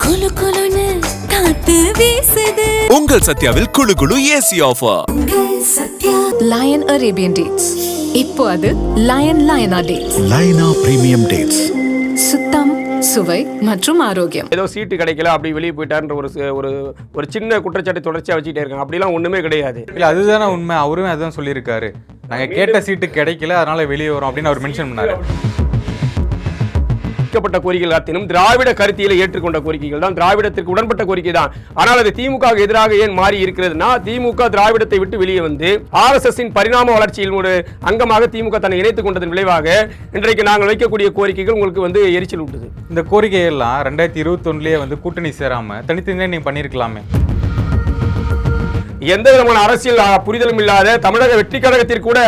குளு குளுன்னு காத்து வீசுது. உங்கள் சத்யாவில் குளு குளு AC offer. Lion Arabian dates. இப்போ அது லயனா டேட்ஸ். லயனா பிரீமியம் டேட்ஸ். சுத்தம், சுவை மற்றும் ஆரோக்கியம். ஏதோ சீட்டு கிடைக்கல அப்படி வெளியே போயிட்டாருன்ற ஒரு சின்ன குற்றச்சாட்டு தொடர்ச்சியா வச்சுட்டே இருக்காங்க. அப்படிலாம் ஒண்ணுமே கிடையாது. இல்ல அதுதானே உண்மை. அவருமே அதுதான் சொல்லியிருக்காரு. நாங்க கேட்ட சீட்டு கிடைக்கல, அதனால வெளியே வரும் அப்படின்னு அவர் மென்ஷன் பண்ணாரு. கோரிக்கைகள் அத்தனும் திராவிட கருத்தியலை ஏற்றுக்கொண்ட கோரிக்கைகள் தான், திராவிடத்திற்கு உடன்பட்ட கோரிக்கை தான். ஆனால் அது திமுக எதிராக ஏன் மாறி இருக்கிறதுனா, திமுக திராவிடத்தை விட்டு வெளியே வந்து RSS பரிணாம வளர்ச்சியில் ஒரு அங்கமாக திமுக தன்னை இணைத்துக் கொண்டதன் விளைவாக இன்றைக்கு நாங்கள் வைக்கக்கூடிய கோரிக்கைகள் உங்களுக்கு எரிச்சல் விட்டுது. இந்த கோரிக்கை எல்லாம் 2021 கூட்டணி சேராம தனித்தனியே நீங்க பண்ணிருக்கலாமே. எந்த விதமான அரசியல் புரிதலும் இல்லாத தமிழக வெற்றி கழகத்திற்கு கூட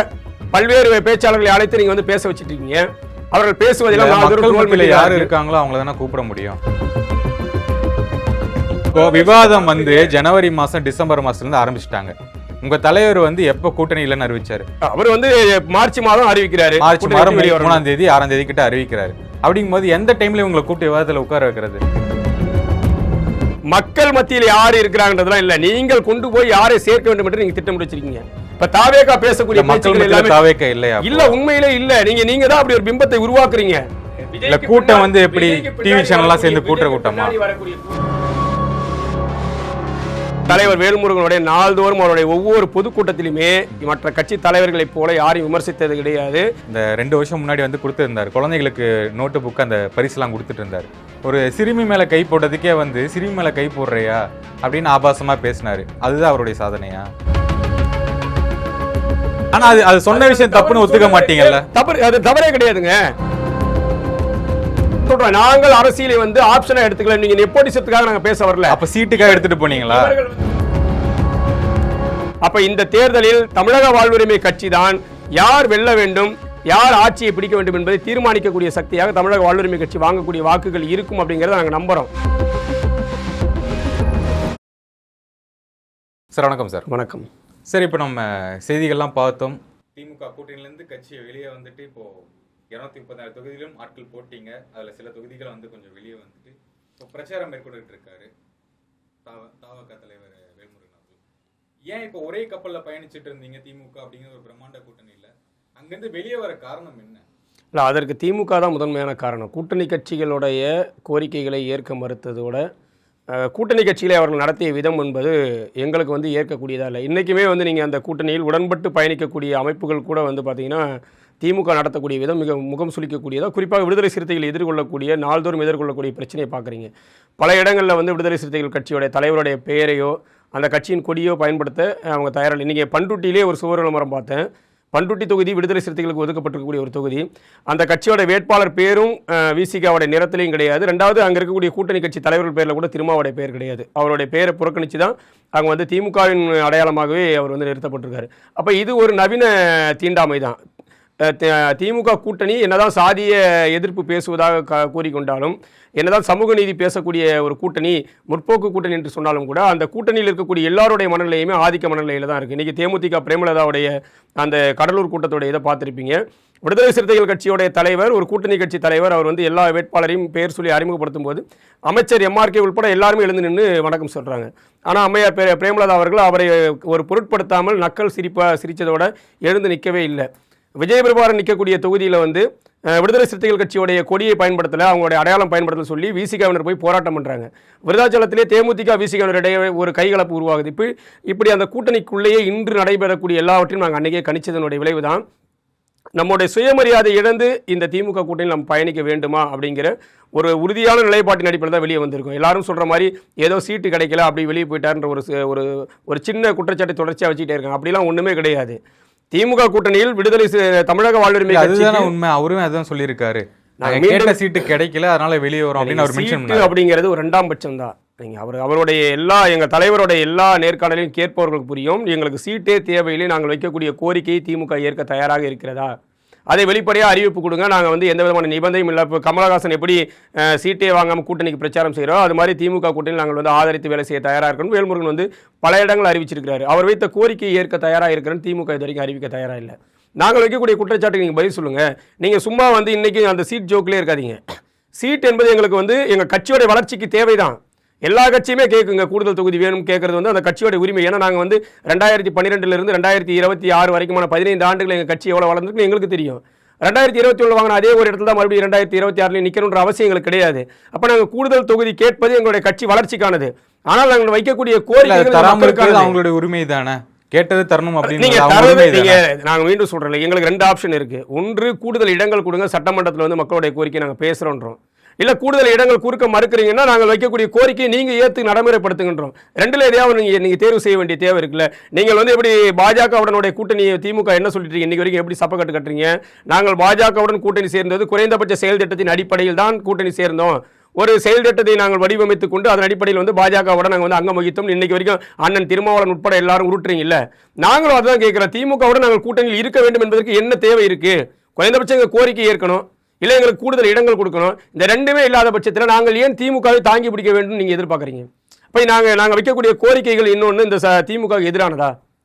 பல்வேறு பேச்சாளர்களை அழைத்து நீங்க பேச வச்சுட்டு இருக்கீங்க. அவர்கள் பேசுவதில் யாரு இருக்காங்களோ அவங்கள தானே கூப்பிட முடியும். இப்போ விவாதம் ஜனவரி மாசம் டிசம்பர் மாசத்துல இருந்து ஆரம்பிச்சிட்டாங்க. உங்க தலைவர் எப்ப கூட்டணி இல்லைன்னு அறிவிச்சாரு? அவர் மார்ச் மாதம் அறிவிக்கிறாரு. மார்ச் மாதம் 3ஆம் தேதி 6ஆம் தேதி கிட்ட அறிவிக்கிறாரு. அப்படிங்கும் போது எந்த டைம்ல உங்களை கூப்பிட்டு விவாதத்துல உட்கார வைக்கிறது? மக்கள் மத்தியில் யாரு இருக்கிறாங்கன்றதுலாம் இல்ல, நீங்கள் கொண்டு போய் யாரை சேர்க்க வேண்டும் என்று நீங்க திட்டமிட்டு வச்சிருக்கீங்க. இப்ப தாவேகா பேசக்கூடிய மக்கள் எல்லாமே தாவேகா இல்லையா? இல்ல, உண்மையிலே இல்ல. நீங்க தான் அப்படி ஒரு பிம்பத்தை உருவாக்குறீங்க. இல்ல கூட்டம் எப்படி டிவி சேனல்லாம் சேர்ந்து கூட்டுற கூட்டமா? தலைவர் வேல்முருகனுடைய நாள்தோறும் அவருடைய ஒவ்வொரு பொதுக்கூட்டத்திலுமே மற்ற கட்சி தலைவர்களைப் போல யாரையும் விமர்சித்தது கிடையாது. இந்த 2 வருஷம் முன்னாடி கொடுத்திருந்தார் குழந்தைகளுக்கு நோட்டு புக், அந்த பரிசுலாம் கொடுத்துட்டு இருந்தார். ஒரு சிறுமி மேல கை போட்டதுக்கே சிறுமி மேல கை போடுறியா அப்படின்னு ஆபாசமா பேசினாரு. அதுதான் அவருடைய சாதனையா? ஆனா அது சொன்ன விஷயம் தப்புன்னு ஒத்துக்க மாட்டீங்கல்ல? அது தவறே கிடையாதுங்க. நாங்கள் அரசியலை ஆப்ஷனா எடுத்துக்கல. நீங்க நெப்போட்டிசத்துக்காக நாங்க பேச வரல. அப்ப சீட்டுக்காக எடுத்துட்டு போனீங்களா? அப்ப இந்த தேர்தலில் தமிழக வாழ்வுரிமை கட்சி தான் யார் வெல்ல வேண்டும், யார் ஆட்சியை பிடிக்க வேண்டும் என்பதை தீர்மானிக்கக்கூடிய சக்தியாக தமிழக வாழ்வுரிமை கட்சி வாங்கக்கூடிய வாக்குகள் இருக்கும் அப்படிங்கறத நாங்க நம்புறோம். சார் வணக்கம். சார் வணக்கம். சார் இப்போ நம்ம செய்திகள்லாம் பார்த்தோம். திமுக கூட்டணியிலேருந்து கட்சியை வெளியே இப்போ 236 தொகுதியிலும் ஆட்கள் போட்டீங்க. அதில் சில தொகுதிகள் கொஞ்சம் வெளியே இப்போ பிரச்சாரம் மேற்கொண்டுட்டு இருக்காரு தாவக தலைவர் வேல்முருகன் அவர்கள். ஏன் இப்போ ஒரே கப்பலில் பயணிச்சுட்டு இருந்தீங்க திமுக அப்படிங்கிற ஒரு பிரம்மாண்ட கூட்டணியில், அங்கேருந்து வெளியே வர காரணம் என்ன? இல்லை, அதற்கு திமுக தான் முதன்மையான காரணம். கூட்டணி கட்சிகளுடைய கோரிக்கைகளை ஏற்க மறுத்ததோட கூட்டணி கட்சிகளை அவர்கள் நடத்திய விதம் என்பது எங்களுக்கு ஏற்கக்கூடியதாக இல்லை. இன்றைக்குமே நீங்கள் அந்த கூட்டணியில் உடன்பட்டு பயணிக்கக்கூடிய அமைப்புகள் கூட பார்த்தீங்கன்னா திமுக நடத்தக்கூடிய விதம் மிக முகம் சுளிக்கக்கூடியதாக, குறிப்பாக விடுதலை சிறுத்தைகள் எதிர்கொள்ளக்கூடிய நாள்தோறும் எதிர்கொள்ளக்கூடிய பிரச்சனையை பார்க்குறீங்க. பல இடங்களில் விடுதலை சிறுத்தைகள் கட்சியோடைய தலைவருடைய பெயரையோ அந்த கட்சியின் கொடியோ பயன்படுத்த அவங்க தயாரில்லை. நீங்கள் பண்ருட்டியிலே ஒரு சுவர் விளம்பரம் பார்த்தேன். பண்ருட்டி தொகுதி விடுதலை சிறுத்தைகளுக்கு ஒதுக்கப்பட்டிருக்கக்கூடிய ஒரு தொகுதி. அந்த கட்சியோட வேட்பாளர் பேரும் விசிகாவுடைய நிறத்திலையும் கிடையாது. ரெண்டாவது, அங்கே இருக்கக்கூடிய கூட்டணி கட்சி தலைவர்கள் பேரில் கூட திருமாவுடைய பெயர் கிடையாது. அவருடைய பெயரை புறக்கணித்து தான் அவங்க திமுகவின் அடையாளமாகவே அவர் நிறுத்தப்பட்டிருக்காரு. அப்போ இது ஒரு நவீன தீண்டாமை தான். திமுக கூட்டணி என்னதான் சாதிய எதிர்ப்பு பேசுவதாக கூறிக்கொண்டாலும், என்னதான் சமூக நீதி பேசக்கூடிய ஒரு கூட்டணி, முற்போக்கு கூட்டணி என்று சொன்னாலும் கூட அந்த கூட்டணியில் இருக்கக்கூடிய எல்லாருடைய மனநிலையுமே ஆதிக்க மனநிலையில் தான் இருக்குது. இன்றைக்கி தேமுதிக பிரேமலதாவுடைய அந்த கடலூர் கூட்டத்தோடைய இதை பார்த்துருப்பீங்க. விடுதலை சிறுத்தைகள் கட்சியோடைய தலைவர், ஒரு கூட்டணி கட்சி தலைவர், அவர் எல்லா வேட்பாளரையும் பெயர் சொல்லி அறிமுகப்படுத்தும் போது அமைச்சர் MRK உட்பட எல்லாருமே எழுந்து நின்று வணக்கம் சொல்கிறாங்க. ஆனால் அம்மையார் பிரேமலதா அவர்கள் அவரை ஒரு பொருட்படுத்தாமல் நக்கல் சிரித்ததோட எழுந்து நிற்கவே இல்லை. விஜயபிரபாரன் நிற்கக்கூடிய தொகுதியில் விடுதலை சிறுத்தைகள் கட்சியோடைய கொடியை பயன்படுத்தலை, அவங்களுடைய அடையாளம் பயன்படுத்தல சொல்லி விசிகாவினர் போய் போராட்டம் பண்ணுறாங்க. விருதாச்சலத்திலே தேமுதிக விசிகாவினரிடையே ஒரு கைகலப்பு உருவாகுது. இப்படி அந்த கூட்டணிக்குள்ளேயே இன்று நடைபெறக்கூடிய எல்லாவற்றையும் நாங்கள் அன்றைக்கே கணிச்சதனுடைய விளைவு தான் நம்முடைய சுயமரியாதை இழந்து இந்த திமுக கூட்டணியில் நம்ம பயணிக்க வேண்டுமா அப்படிங்கிற ஒரு உறுதியான நிலைப்பாட்டின் அடிப்படையில் தான் வெளியே வந்திருக்கும். எல்லாரும் சொல்கிற மாதிரி ஏதோ சீட்டு கிடைக்கல அப்படி வெளியே போயிட்டாருன்ற ஒரு சின்ன குற்றச்சாட்டை தொடர்ச்சியாக வச்சுக்கிட்டே இருக்காங்க. அப்படிலாம் ஒன்றுமே கிடையாது. திமுக கூட்டணியில் விடுதலை தமிழக வாழ்வுரிமை அதுதானே உண்மை. அவருமே அதுதான் சொல்லியிருக்காரு. கேட்ட சீட்டு கிடைக்கல, அதனால வெளியே வரும் அப்படின்னு அவர் மென்ஷன் பண்ணாரு. அப்படிங்கிறது ஒரு 2ஆம் பட்சம் தான். அவருடைய எங்கள் தலைவருடைய எல்லா நேர்காணலையும் கேட்பவர்களுக்கு புரியும், எங்களுக்கு சீட்டே தேவையில்லை, நாங்கள் வைக்கக்கூடிய கோரிக்கையை திமுக ஏற்க தயாராக இருக்கிறதா, அதை வெளிப்படையாக அறிவிப்பு கொடுங்க, நாங்கள் எந்த விதமான நிபந்தனையும் இல்லை. இப்போ கமலஹாசன் எப்படி சீட்டே வாங்காமல் கூட்டணிக்கு பிரச்சாரம் செய்கிறோம், அது மாதிரி திமுக கூட்டணியில் நாங்கள் ஆதரித்து வேலை செய்ய தயாராக இருக்கணும் வேல்முருகன் பல இடங்கள் அறிவிச்சிருக்கிறாரு. அவர் வைத்த கோரிக்கையை ஏற்க தயாராக இருக்கிறேன்னு திமுக இது வரைக்கும் அறிவிக்க தயாராக இல்லை. நாங்கள் வைக்கக்கூடிய குற்றச்சாட்டுக்கு நீங்கள் பதில் சொல்லுங்கள். நீங்கள் சும்மா இன்றைக்கி அந்த சீட் ஜோக்கிலே இருக்காதீங்க. சீட் என்பது எங்களுக்கு எங்கள் கட்சியோடைய வளர்ச்சிக்கு தேவைதான். எல்லா கட்சியுமே கேட்குங்க, கூடுதல் தொகுதி வேணும் கேட்கறது வந்து அந்த கட்சியோட உரிமை. ஏன்னா நாங்கள் வந்து 2012 2026 வரைக்குமான 15 ஆண்டுகள் எங்கள் கட்சி எவ்வளோ வளர்ந்துருக்குன்னு எங்களுக்கு தெரியும். 2021 வாங்கின அதே ஒரு இடத்துல தான் மறுபடியும் 2026 நிற்கணுன்ற அவசியம் எங்களுக்கு கிடையாது. அப்போ நாங்கள் கூடுதல் தொகுதி கேட்பது எங்களுடைய கட்சி வளர்ச்சிக்கானது. ஆனால் நாங்கள் வைக்கக்கூடிய கோரிக்கைகள் அவங்களுடைய உரிமை தானே, கேட்டது தரணும் அப்படின்னு. நாங்கள் மீண்டும் சொல்றோம், எங்களுக்கு 2 ஆப்ஷன் இருக்கு. ஒன்று, கூடுதல் இடங்கள் கொடுங்க, சட்டமன்றத்தில் வந்து மக்களுடைய கோரிக்கை நாங்கள் பேசுறோன்றோம். இல்ல கூடுதல் இடங்கள் கொடுக்க மறுக்கிறீங்கன்னா நாங்கள் வைக்கக்கூடிய கோரிக்கையை நீங்க ஏத்து நடைமுறைப்படுத்துகின்றோம். ரெண்டுல எதையாவது நீங்க தேர்வு செய்ய வேண்டிய தேவை இருக்குல்ல. நீங்கள் வந்து எப்படி பாஜகவுடனுடைய கூட்டணி திமுக என்ன சொல்லிட்டு இன்னைக்கு வரைக்கும் எப்படி சப்பக்கட்டு கட்டுறீங்க? நாங்கள் பாஜகவுடன் கூட்டணி சேர்ந்தது குறைந்தபட்ச செயல் திட்டத்தின் அடிப்படையில் தான் கூட்டணி சேர்ந்தோம். ஒரு செயல் திட்டத்தை நாங்கள் வடிவமைத்துக் கொண்டு அதன் அடிப்படையில் வந்து பாஜகவுடன் நாங்கள் வந்து அங்கம் வகித்தோம். இன்னைக்கு வரைக்கும் அண்ணன் திருமாவளவன் உட்பட எல்லாரும் உருட்டுறீங்க இல்ல. நாங்களும் அதுதான் கேட்கிறோம், திமுகவுடன் நாங்கள் கூட்டணியில் இருக்க வேண்டும் என்பதற்கு என்ன தேவை இருக்கு? குறைந்தபட்சம் எங்கள் கோரிக்கை ஏற்கணும், இல்லை எங்களுக்கு கூடுதல் இடங்கள் கொடுக்கணும். இந்த ரெண்டுமே இல்லாத பட்சத்தில் நாங்கள் ஏன் திமுகவை தாங்கி பிடிக்க வேண்டும் நீங்கள் எதிர்பார்க்குறீங்க? இப்போ நாங்கள் வைக்கக்கூடிய கோரிக்கைகள் இன்னொன்று இந்த திமுகவுக்கு எதிரானதா?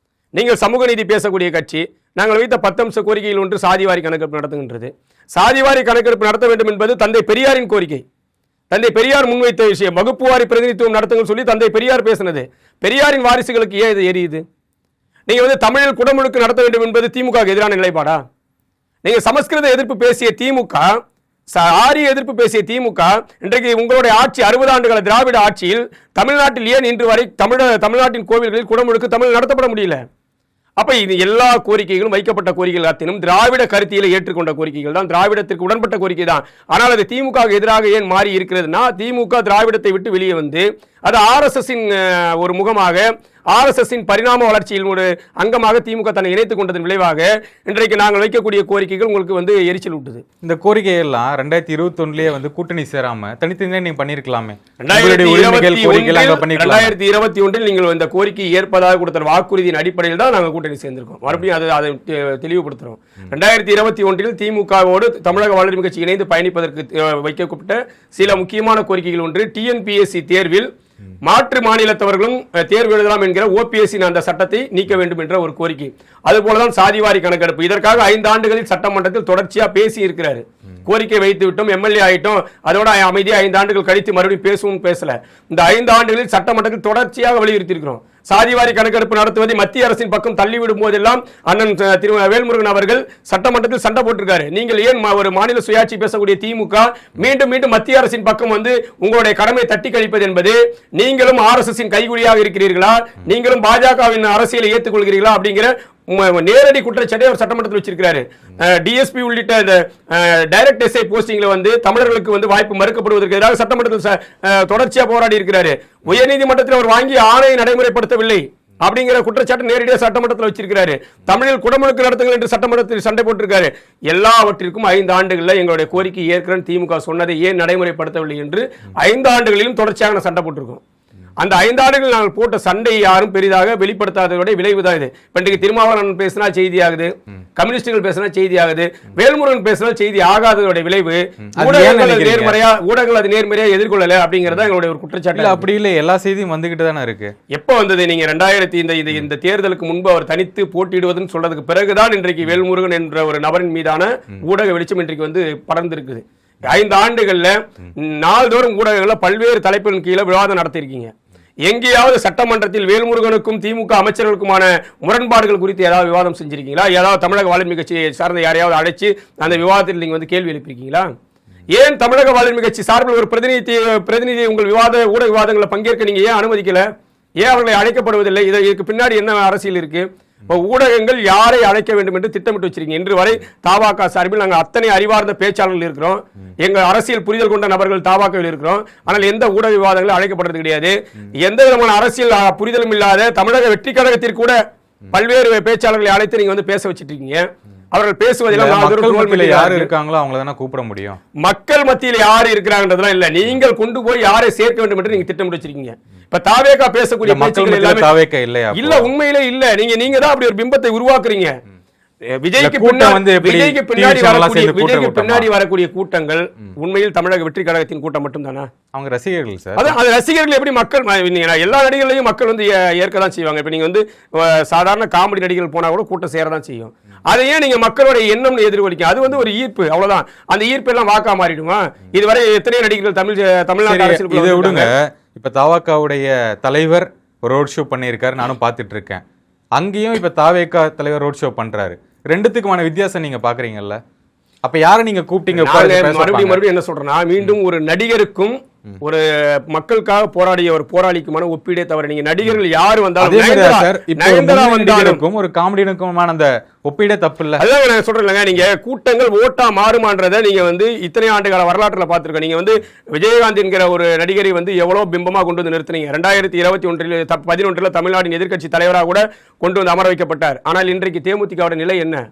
நீங்கள் சமூக நீதி பேசக்கூடிய கட்சி. நாங்கள் வைத்த 10 அம்ச கோரிக்கைகள் ஒன்று சாதிவாரி கணக்கெடுப்பு நடத்துகின்றது. சாதிவாரி கணக்கெடுப்பு நடத்த வேண்டும் என்பது தந்தை பெரியாரின் கோரிக்கை. தந்தை பெரியார் முன்வைத்த விஷயம். வகுப்பு வாரி பிரதிநிதித்துவம் நடத்துங்கள் சொல்லி தந்தை பெரியார் பேசினது. பெரியாரின் வாரிசுகளுக்கு ஏன் இது எரியுது? நீங்கள் வந்து தமிழில் குடமுழுக்கு நடத்த வேண்டும் என்பது திமுகவுக்கு எதிரான நிலைப்பாடா? நீங்க சமஸ்கிருத எதிர்ப்பு பேசிய திமுக, ஆரிய எதிர்ப்பு பேசிய திமுக, இன்றைக்கு உங்களுடைய ஆட்சி 60 ஆண்டுகால திராவிட ஆட்சியில் தமிழ்நாட்டில் ஏன் இன்று வரை தமிழ்நாட்டின் கோவில்களில் குடமுழுக்கு தமிழ் நடத்தப்பட முடியல? அப்ப இது எல்லா கோரிக்கைகளும் வைக்கப்பட்ட கோரிக்கைகள் அத்தனும் திராவிட கருத்தியலை ஏற்றுக்கொண்ட கோரிக்கைகள் தான், திராவிடத்திற்கு உடன்பட்ட கோரிக்கை தான். ஆனால் அது திமுக எதிராக ஏன் மாறி இருக்கிறதுனா, திமுக திராவிடத்தை விட்டு வெளியே வந்து அது ஆர்எஸ்எஸ்ஸின் ஒரு முகமாக, ஆர்எஸ்எஸ்ஸின் பரிணாம வளர்ச்சியில் ஒரு அங்கமாக திமுக தன்னை இணைத்துக் கொண்டதன் விளைவாக இன்றைக்கு நாங்கள் வைக்கக்கூடிய கோரிக்கைகள் உங்களுக்கு வந்து எரிச்சல் விட்டுது. இந்த கோரிக்கையெல்லாம் 2021 வந்து கூட்டணி சேராம தனித்தனியாக நீங்க பண்ணிருக்கலாமே. 2021 நீங்கள் இந்த கோரிக்கை ஏற்பதாக கொடுத்த வாக்குறுதியின் அடிப்படையில் தான் நாங்கள் கூட்டணி சேர்ந்திருக்கோம். மறுபடியும் அதை தெளிவுபடுத்துறோம். 2021 திமுகவோடு தமிழக வளர்ச்சி கட்சி இணைந்து பயணிப்பதற்கு வைக்கப்பட்ட சில முக்கியமான கோரிக்கைகள் ஒன்று, டிஎன்பிஎஸ்சி தேர்வில் மாற்று மாநிலத்தவர்களும் தேர்வு எழுதலாம் என்கிற ஓபிஎஸ்சி அந்த சட்டத்தை நீக்க வேண்டும் என்ற ஒரு கோரிக்கை. அதுபோலதான் சாதிவாரி கணக்கெடுப்பு. இதற்காக 5 ஆண்டுகளில் சட்டமன்றத்தில் தொடர்ச்சியா பேசி இருக்கிறாரு. கோரிக்கை வைத்து விட்டோம், எம்எல்ஏ ஆயிட்டோம், அதோட அமைதியா 5 ஆண்டுகள் கழித்து மறுபடியும் பேசல. இந்த 5 ஆண்டுகளில் சட்டமன்றத்தில் தொடர்ச்சியாக வலியுறுத்தி இருக்கிறோம். சாதிவாரி கணக்கெடுப்பு நடத்துவதை மத்திய அரசின் பக்கம் தள்ளிவிடும் போதெல்லாம் அண்ணன் திரு வேல்முருகன் அவர்கள் சட்டமன்றத்தில் சண்டை போட்டிருக்காரு. நீங்கள் ஏன் ஒரு மாநில சுயாட்சி பேசக்கூடிய திமுக மீண்டும் மீண்டும் மத்திய அரசின் பக்கம் வந்து உங்களுடைய கடமை தட்டி கழிப்பது என்பது, நீங்களும் ஆர்எஸ்எஸ்ஸின் கைகுலியாக இருக்கிறீர்களா, நீங்களும் பாஜகவின் அரசியலை ஏற்றுக்கொள்கிறீர்களா அப்படிங்கிற நேரடி குற்றச்சாட்டை அவர் சட்டமன்றத்தில் வச்சிருக்கிறாரு. டிஎஸ்பி உள்ளிட்ட டைரக்ட் எஸ்ஐ போஸ்டிங்ல வந்து தமிழர்களுக்கு வந்து வாய்ப்பு மறுக்கப்படுவதற்கு எதிராக சட்டமன்றத்தில் தொடர்ச்சியா போராடி இருக்கிறாரு. உயர்நீதிமன்றத்தில் அவர் வாங்கி ஆணையை நடைமுறைப்படுத்தவில்லை அப்படிங்கிற குற்றச்சாட்டு நேரடியாக சட்டமன்றத்தில் வச்சிருக்கிறாரு. தமிழில் குடமுழுக்கு நடத்துங்கள் என்று சட்டமன்றத்தில் சண்டை போட்டிருக்காரு. எல்லாவற்றிற்கும் 5 ஆண்டுகளில் எங்களுடைய கோரிக்கை ஏற்கிறேன் திமுக சொன்னதை ஏன் நடைமுறைப்படுத்தவில்லை என்று 5 ஆண்டுகளிலும் தொடர்ச்சியாக சண்டை போட்டிருக்கோம். அந்த 5 ஆண்டுகள் நாங்கள் போட்ட சண்டை யாரும் பெரிதாக வெளிப்படுத்தாததோட விளைவுதான் இது. இன்றைக்கு திருமாவளவன் பேசினா செய்தி ஆகுது, கம்யூனிஸ்டுகள் பேசினா செய்தி ஆகுது, வேல்முருகன் பேசினா செய்தி ஆகாததோட விளைவு ஊடகங்கள் அது நேர்மறையா எதிர்கொள்ளல அப்படிங்கறத எங்களுடைய ஒரு குற்றச்சாட்டு. அப்படி இல்லை, எல்லா செய்தியும் வந்துகிட்டு தானே இருக்கு. எப்ப வந்தது? நீங்க 2000 இந்த தேர்தலுக்கு முன்பு அவர் தனித்து போட்டியிடுவதுன்னு சொல்றதுக்கு பிறகுதான் இன்றைக்கு வேல்முருகன் என்ற ஒரு நபரின் மீதான ஊடக வெளிச்சம் இன்றைக்கு வந்து படர்ந்திருக்குது. 5 ஆண்டுகள்ல நாள்தோறும் ஊடகங்கள்ல பல்வேறு தலைப்புகளின் கீழே விவாதம் நடத்திருக்கீங்க. எங்கேயாவது சட்டமன்றத்தில் வேல்முருகனுக்கும் திமுக அமைச்சர்களுக்குமான முரண்பாடுகள் குறித்து ஏதாவது விவாதம் செஞ்சிருக்கீங்களா? ஏதாவது தமிழக வாழ்மை கட்சியை சார்ந்த யாரையாவது அழைச்சு அந்த விவாதத்தில் நீங்க வந்து கேள்வி எழுப்பிருக்கீங்களா? ஏன் தமிழக வாழ்மை கட்சி சார்பில் ஒரு பிரதிநிதி உங்கள் ஊடக விவாதங்களை பங்கேற்க நீங்க ஏன் அனுமதிக்கல? ஏன் அவர்களை அழைக்கப்படுவதில்லை? இதுக்கு பின்னாடி என்ன அரசியல் இருக்கு? ஊடகங்கள் யாரை அழைக்க வேண்டும் என்று திட்டமிட்டு வச்சிருக்கீங்க. இன்று வரை தாவாக சார்பில் நாங்கள் அத்தனை அறிவார்ந்த பேச்சாளர்கள் இருக்கிறோம், எங்கள் அரசியல் புரிதல் கொண்ட நபர்கள் தாவாகவில் இருக்கிறோம். ஆனால் எந்த ஊடக விவாதங்களும் அழைக்கப்படுறது கிடையாது. எந்த விதமான அரசியல் புரிதலும் இல்லாத தமிழக வெற்றி கழகத்திற்கு கூட பல்வேறு பேச்சாளர்களை அழைத்து நீங்க வந்து பேச வச்சிட்டு இருக்கீங்க. அவர்கள் பேசுவதெல்லாம் யாரு இருக்காங்களோ அவங்கள தானே கூப்பிட முடியும். மக்கள் மத்தியில் யாரு இருக்கிறாங்கன்றதுலாம் இல்ல, நீங்கள் கொண்டு போய் யாரை சேர்க்க வேண்டும் என்று நீங்க திட்டமிட்டு வச்சிருக்கீங்க. இப்ப தாவேகா பேசக்கூடிய பேச்சுக்கள் எல்லாமே இல்ல, உண்மையிலே இல்ல. நீங்க தான் அப்படி ஒரு பிம்பத்தை உருவாக்குறீங்க. விஜய்க்கு பின்னாடி வரக்கூடிய கூட்டங்கள் உண்மையில் தமிழக வெற்றி கழகத்தின் கூட்டம் மட்டும் தானா? அவங்க ரசிகர்கள் சார். அதான் ரசிகர்கள் எப்படி மக்கள் எல்லா நடிகர்களையும் மக்கள் வந்து ஏற்கதான் செய்வாங்க. இப்ப நீங்க வந்து சாதாரண காமெடி நடிகர்கள் போனா கூட கூட்டம் சேரதான் செய்யும். அதையே நீங்க மக்களுடைய எண்ணம் எதிர்கொலிக்கும். அது வந்து ஒரு ஈர்ப்பு, அவ்வளவுதான். அந்த ஈர்ப்பு எல்லாம் வாக்கா மாறிடுமா? இதுவரை எத்தனை நடிகர்கள் தமிழ்நாடு அரசியல் விடுங்க. இப்போ தவாக்காவுடைய தலைவர் ரோட் ஷோ பண்ணியிருக்காரு, நானும் பார்த்துட்டு இருக்கேன். அங்கேயும் இப்போ தாவேக்கா தலைவர் ரோட் ஷோ பண்றாரு. ரெண்டுத்துக்குமான வித்தியாசம் நீங்க பாக்குறீங்கல்ல? அப்ப யாரை நீங்க கூப்பிட்டீங்க? மறுபடியும் என்ன சொல்றேன்னா, மீண்டும் ஒரு நடிகருக்கும் ஒரு மக்களுக்காக போராடிய ஒரு போராளிக்குமான ஒப்பீடே தவிர, நீங்க நடிகர்கள் யாரு வந்தாலும் ஒரு காமெடியனுக்குமான அந்த ஒப்பீடே தப்பு இல்ல. அதான் நான் சொல்றேன், நீங்க கூட்டங்கள் ஓட்டா மாறுமான்றதை நீங்க இத்தனை ஆண்டு கால வரலாற்றுல பாத்துருக்க. நீங்க விஜயகாந்த் என்கிற ஒரு நடிகரை எவ்வளவு பிம்பமா கொண்டு வந்து நிறுத்தினீங்க. 2021 தமிழ்நாட்டின் எதிர்க்கட்சி தலைவராக கூட கொண்டு வந்து அமர வைக்கப்பட்டார். ஆனால் இன்றைக்கு தேமுதிக நிலை என்ன?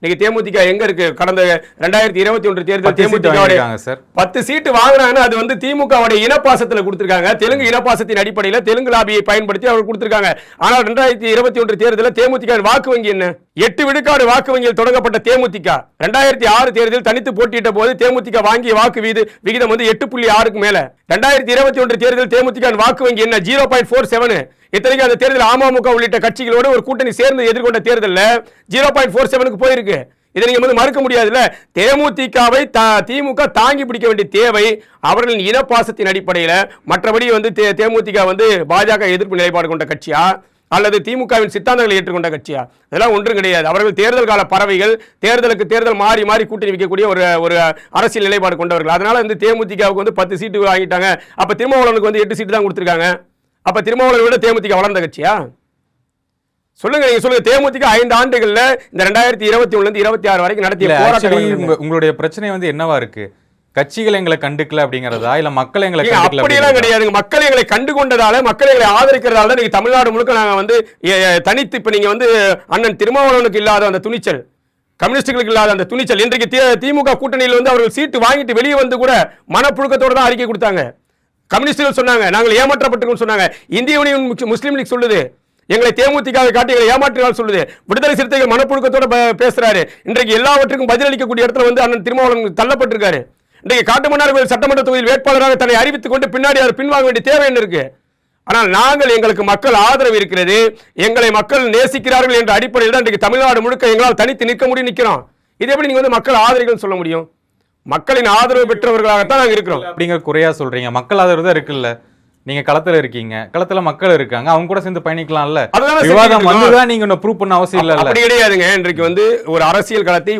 இன்னைக்கு தேமுதிக எங்க இருக்கு? கடந்த 2021 தேர்தல் தேமுதிக 10 சீட்டு வாங்குறாங்கன்னா அது திமுகவுடைய இனப்பாசத்துல கொடுத்திருக்காங்க. தெலுங்கு இனப்பாசத்தின் அடிப்படையில் தெலுங்கு லாபியை பயன்படுத்தி அவர் கொடுத்திருக்காங்க. ஆனால் 2021 தேர்தலில் தேமுதிக வாக்கு வங்கி என்ன? 8 விழுக்காடு வாக்கு வங்கியில் தொடங்கப்பட்ட தேமுதிக 2006 தேர்தலில் தனித்து போட்டியிட்ட போது தேமுதிக வாங்கிய வாக்கு விகிதம் 8.6க்கு மேல. 2021 தேர்தல் தேமுதிக வாக்கு வங்கி என்ன? 0.47. இத்தனைக்கு அந்த தேர்தல் அமமுக உள்ளிட்ட கட்சிகளோடு ஒரு கூட்டணி சேர்ந்து எதிர்கொண்ட தேர்தலில் 0.47க்கு போயிருக்கு. இதை நீங்க மறுக்க முடியாதுல்ல. தேமுதிகவை திமுக தாங்கி பிடிக்க வேண்டிய தேவை அவர்களின் இனப்பாசத்தின் அடிப்படையில். மற்றபடி தேமுதிக பாஜக எதிர்ப்பு நிலைப்பாடு கொண்ட கட்சியா அல்லது திமுகவின் சித்தாந்தங்களை ஏற்றுக்கொண்ட கட்சியா? இதெல்லாம் ஒன்றும் கிடையாது. அவர்கள் தேர்தல் கால பறவைகள், தேர்தலுக்கு தேர்தல் மாறி மாறி கூட்டணி வைக்கக்கூடிய ஒரு அரசியல் நிலைப்பாடு கொண்டவர்கள். அதனால தேமுதிகவுக்கு 10 சீட்டு வாங்கிட்டாங்க. அப்ப திருமாவளவனுக்கு 8 சீட்டு தான் கொடுத்திருக்காங்க. அப்ப திருமாவளவனை விட தேமுதிக வளர்ந்த கட்சியா? சொல்லுங்க, நீங்க சொல்லுங்க. தேமுதிக 5 ஆண்டுகள்ல இந்த 2021 26 வரைக்கும் நடத்திய போராட்டம். உங்களுடைய பிரச்சனை என்னவா இருக்கு? கட்சிகள் எங்களை கண்டுக்கல அப்படிங்கறதா, இல்ல மக்கள் எங்களை கண்டுக்கல? அப்படியெல்லாம் கிடையாது. மக்கள் எங்களை கண்டு கொண்டதால, மக்கள் எங்களை ஆதரிக்கிறதால நீங்க தமிழ்நாடு முழுக்க நாங்க தனித்து இப்ப நீங்க அண்ணன் திருமாவளவனுக்கு இல்லாத அந்த துணிச்சல், கம்யூனிஸ்டுகளுக்கு இல்லாத அந்த துணிச்சல், இன்றைக்கு திமுக கூட்டணியில் அவர்கள் சீட்டு வாங்கிட்டு வெளியே கூட மனப்புழுக்கத்தோட தான் அறிக்கை கொடுத்தாங்க. கம்யூனிஸ்டுகள் சொன்னாங்க நாங்கள் ஏமாற்றப்பட்டிருக்கோம் சொன்னாங்க. இந்திய யூனியன் முஸ்லீம் லீக் சொல்லுது எங்களை தேமுதிகவை காட்டி எங்களை ஏமாற்றினால் சொல்லுது. விடுதலை சிறுத்தைகள் மனப்புழுக்கத்தோட பேசுறாரு. இன்றைக்கு எல்லாவற்றுக்கும் பதிலளிக்கக்கூடிய இடத்துல அண்ணன் திருமாவளவன் தள்ளப்பட்டிருக்காரு. இன்றைக்கு காட்டுமன்னார் கோயில் சட்டமன்ற தொகுதியில் வேட்பாளராக தன்னை அறிவித்துக் கொண்டு பின்னாடி அவர் பின்வாங்க வேண்டிய தேவை என்ன இருக்கு? ஆனால் நாங்கள் எங்களுக்கு மக்கள் ஆதரவு இருக்கிறது, எங்களை மக்கள் நேசிக்கிறார்கள் என்ற அடிப்படையில் தான் இன்றைக்கு தமிழ்நாடு முழுக்க எங்களால் தனித்து நிற்க முடியும், நிற்கிறோம். இது எப்படி நீங்க மக்கள் ஆதரவுகள் சொல்ல முடியும்? மக்களின் ஆதரவு பெற்றவர்களாகத்தான் நாங்க இருக்கிறோம். அப்படிங்கிற குறையா சொல்றீங்க. மக்கள் ஆதரவு தான் இருக்குல்ல. நீங்க களத்துல இருக்கீங்க, களத்துல மக்கள் இருக்காங்க, அவங்க கூட சேர்ந்து பயணிக்கலாம்ல. விவாதம் வந்துதான் நீங்க ப்ரூவ் பண்ண அவசியம் இல்ல. அப்படி கிடையாதுங்க. இன்றைக்கு ஒரு அரசியல் களத்தை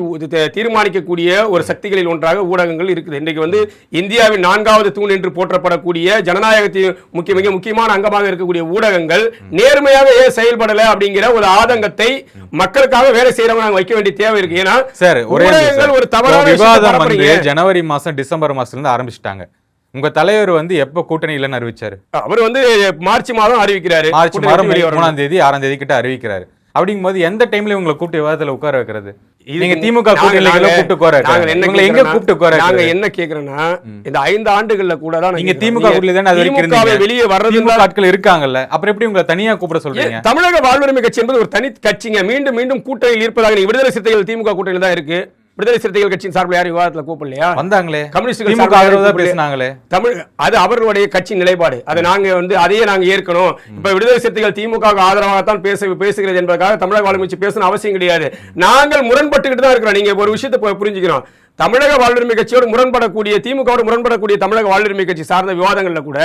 தீர்மானிக்கக்கூடிய ஒரு சக்திகளில் ஒன்றாக ஊடகங்கள் இருக்குது. இன்றைக்கு இந்தியாவின் 4வது தூண் என்று போற்றப்படக்கூடிய ஜனநாயகத்தின் மிக முக்கியமான அங்கமாக இருக்கக்கூடிய ஊடகங்கள் நேர்மையாக செயல்படல அப்படிங்கிற ஒரு ஆதங்கத்தை மக்களுக்காக வேலை செய்யறவங்க நாங்க வைக்க வேண்டிய தேவை இருக்கு. ஏன்னா சார் ஒரு தவறான விவாதம் ஜனவரி மாசம் டிசம்பர் மாசத்துல இருந்து ஆரம்பிச்சிட்டாங்க. உங்க தலைவர் எப்ப கூட்டணி இல்லைன்னு அறிவிச்சாரு? அவர் மார்ச் மாதம் அறிவிக்கிறாரு. மார்ச் மாதம் 3ஆம் தேதி 6ஆம் தேதி கிட்ட அறிவிக்கிறாரு. அப்படிங்கும்போது எந்த டைம்ல உங்களை கூப்பிட்டு விவாதத்துல உட்கார வைக்கிறது? நீங்க திமுக கூட்டணியில கூப்பிட்டு உட்கார எங்க கூப்பிட்டு உட்கார? நாங்க என்ன கேக்குறோம்னா, இந்த 5 ஆண்டுகள்ல கூட தான் நீங்க திமுக கூட்டணியில தானே அது வரைக்கும் வெளியே வர்றது ஆட்கள் இருக்காங்கல்ல, அப்புறம் எப்படி உங்களை தனியா கூப்பிட சொல்றீங்க? தமிழக வாழ்வுரிமை கட்சி என்பது ஒரு தனி கட்சிங்க. மீண்டும் மீண்டும் கூட்டணியில் இருப்பதாக நீங்க விடுதலை சிறுத்தைகள் திமுக கூட்டணியில் தான் இருக்கு. விடுதலை சிறுத்தைகள் கட்சியின் சார்பில் யாரும் விவாதத்துல கூப்பிடலையா? வந்தாங்களே, கம்யூனிஸ்டுகள் பேசினாங்களே. தமிழ் அது அவர்களுடைய கட்சி நிலைப்பாடு. அதை நாங்க அதையே நாங்க ஏற்கணும். இப்ப விடுதலை சிறுத்தைகள் திமுக ஆதரவாகத்தான் பேசுகிறது என்பதற்காக தமிழக வாழ்வுரிமை கட்சி பேசணும் அவசியம் கிடையாது. நாங்கள் முரண்பட்டுக்கிட்டு தான் இருக்கிறோம். நீங்க ஒரு விஷயத்தை புரிஞ்சுக்கணும். தமிழக வாழ்வுரிமை கட்சியோடு முரண்படக்கூடிய, திமுகவோடு முரண்படக்கூடிய தமிழக வாழ்வுரிமை கட்சி சார்ந்த விவாதங்கள்ல கூட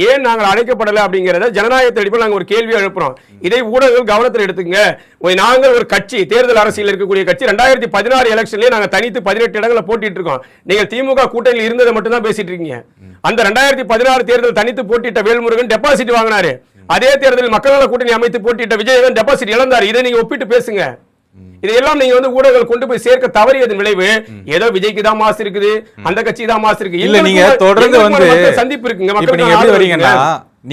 ஏன் நாங்கள் அழைக்கப்படலை அப்படிங்கிறத ஜனநாயகத்தை அடிப்படையில் நாங்கள் ஒரு கேள்வியை எழுப்புறோம். இதை ஊடகங்கள் கவனத்தில் எடுத்துங்க. நாங்கள் ஒரு கட்சி, தேர்தல் அரசியல் இருக்கக்கூடிய கட்சி. 2016 எலெக்ஷன்லயே நாங்கள் தனித்து 18 இடங்களை போட்டிட்டு இருக்கோம். நீங்கள் திமுக கூட்டணியில் இருந்ததை மட்டும் தான் பேசிட்டு இருக்கீங்க. அந்த 2016 தேர்தல் தனித்து போட்டிட்ட வேல்முருகன் டெபாசிட் வாங்கினாரு. அதே தேர்தலில் மக்கள் நல கூட்டணி அமைத்து போட்டிட்ட விஜயகாந்த் டெபாசிட் இழந்தார். இதை நீங்க ஒப்பிட்டு பேசுங்க. இதையெல்லாம் நீங்க ஊடகங்கள் கொண்டு போய் சேர்க்க தவறியதன் விளைவு ஏதோ விஜய்க்கு தான் மாசு இருக்குது, அந்த கட்சி தான் மாசு இருக்கு. இல்ல நீங்க தொடர்ந்து சந்திப்பு இருக்குங்க. நீங்க எப்படி வரீங்கன்னா,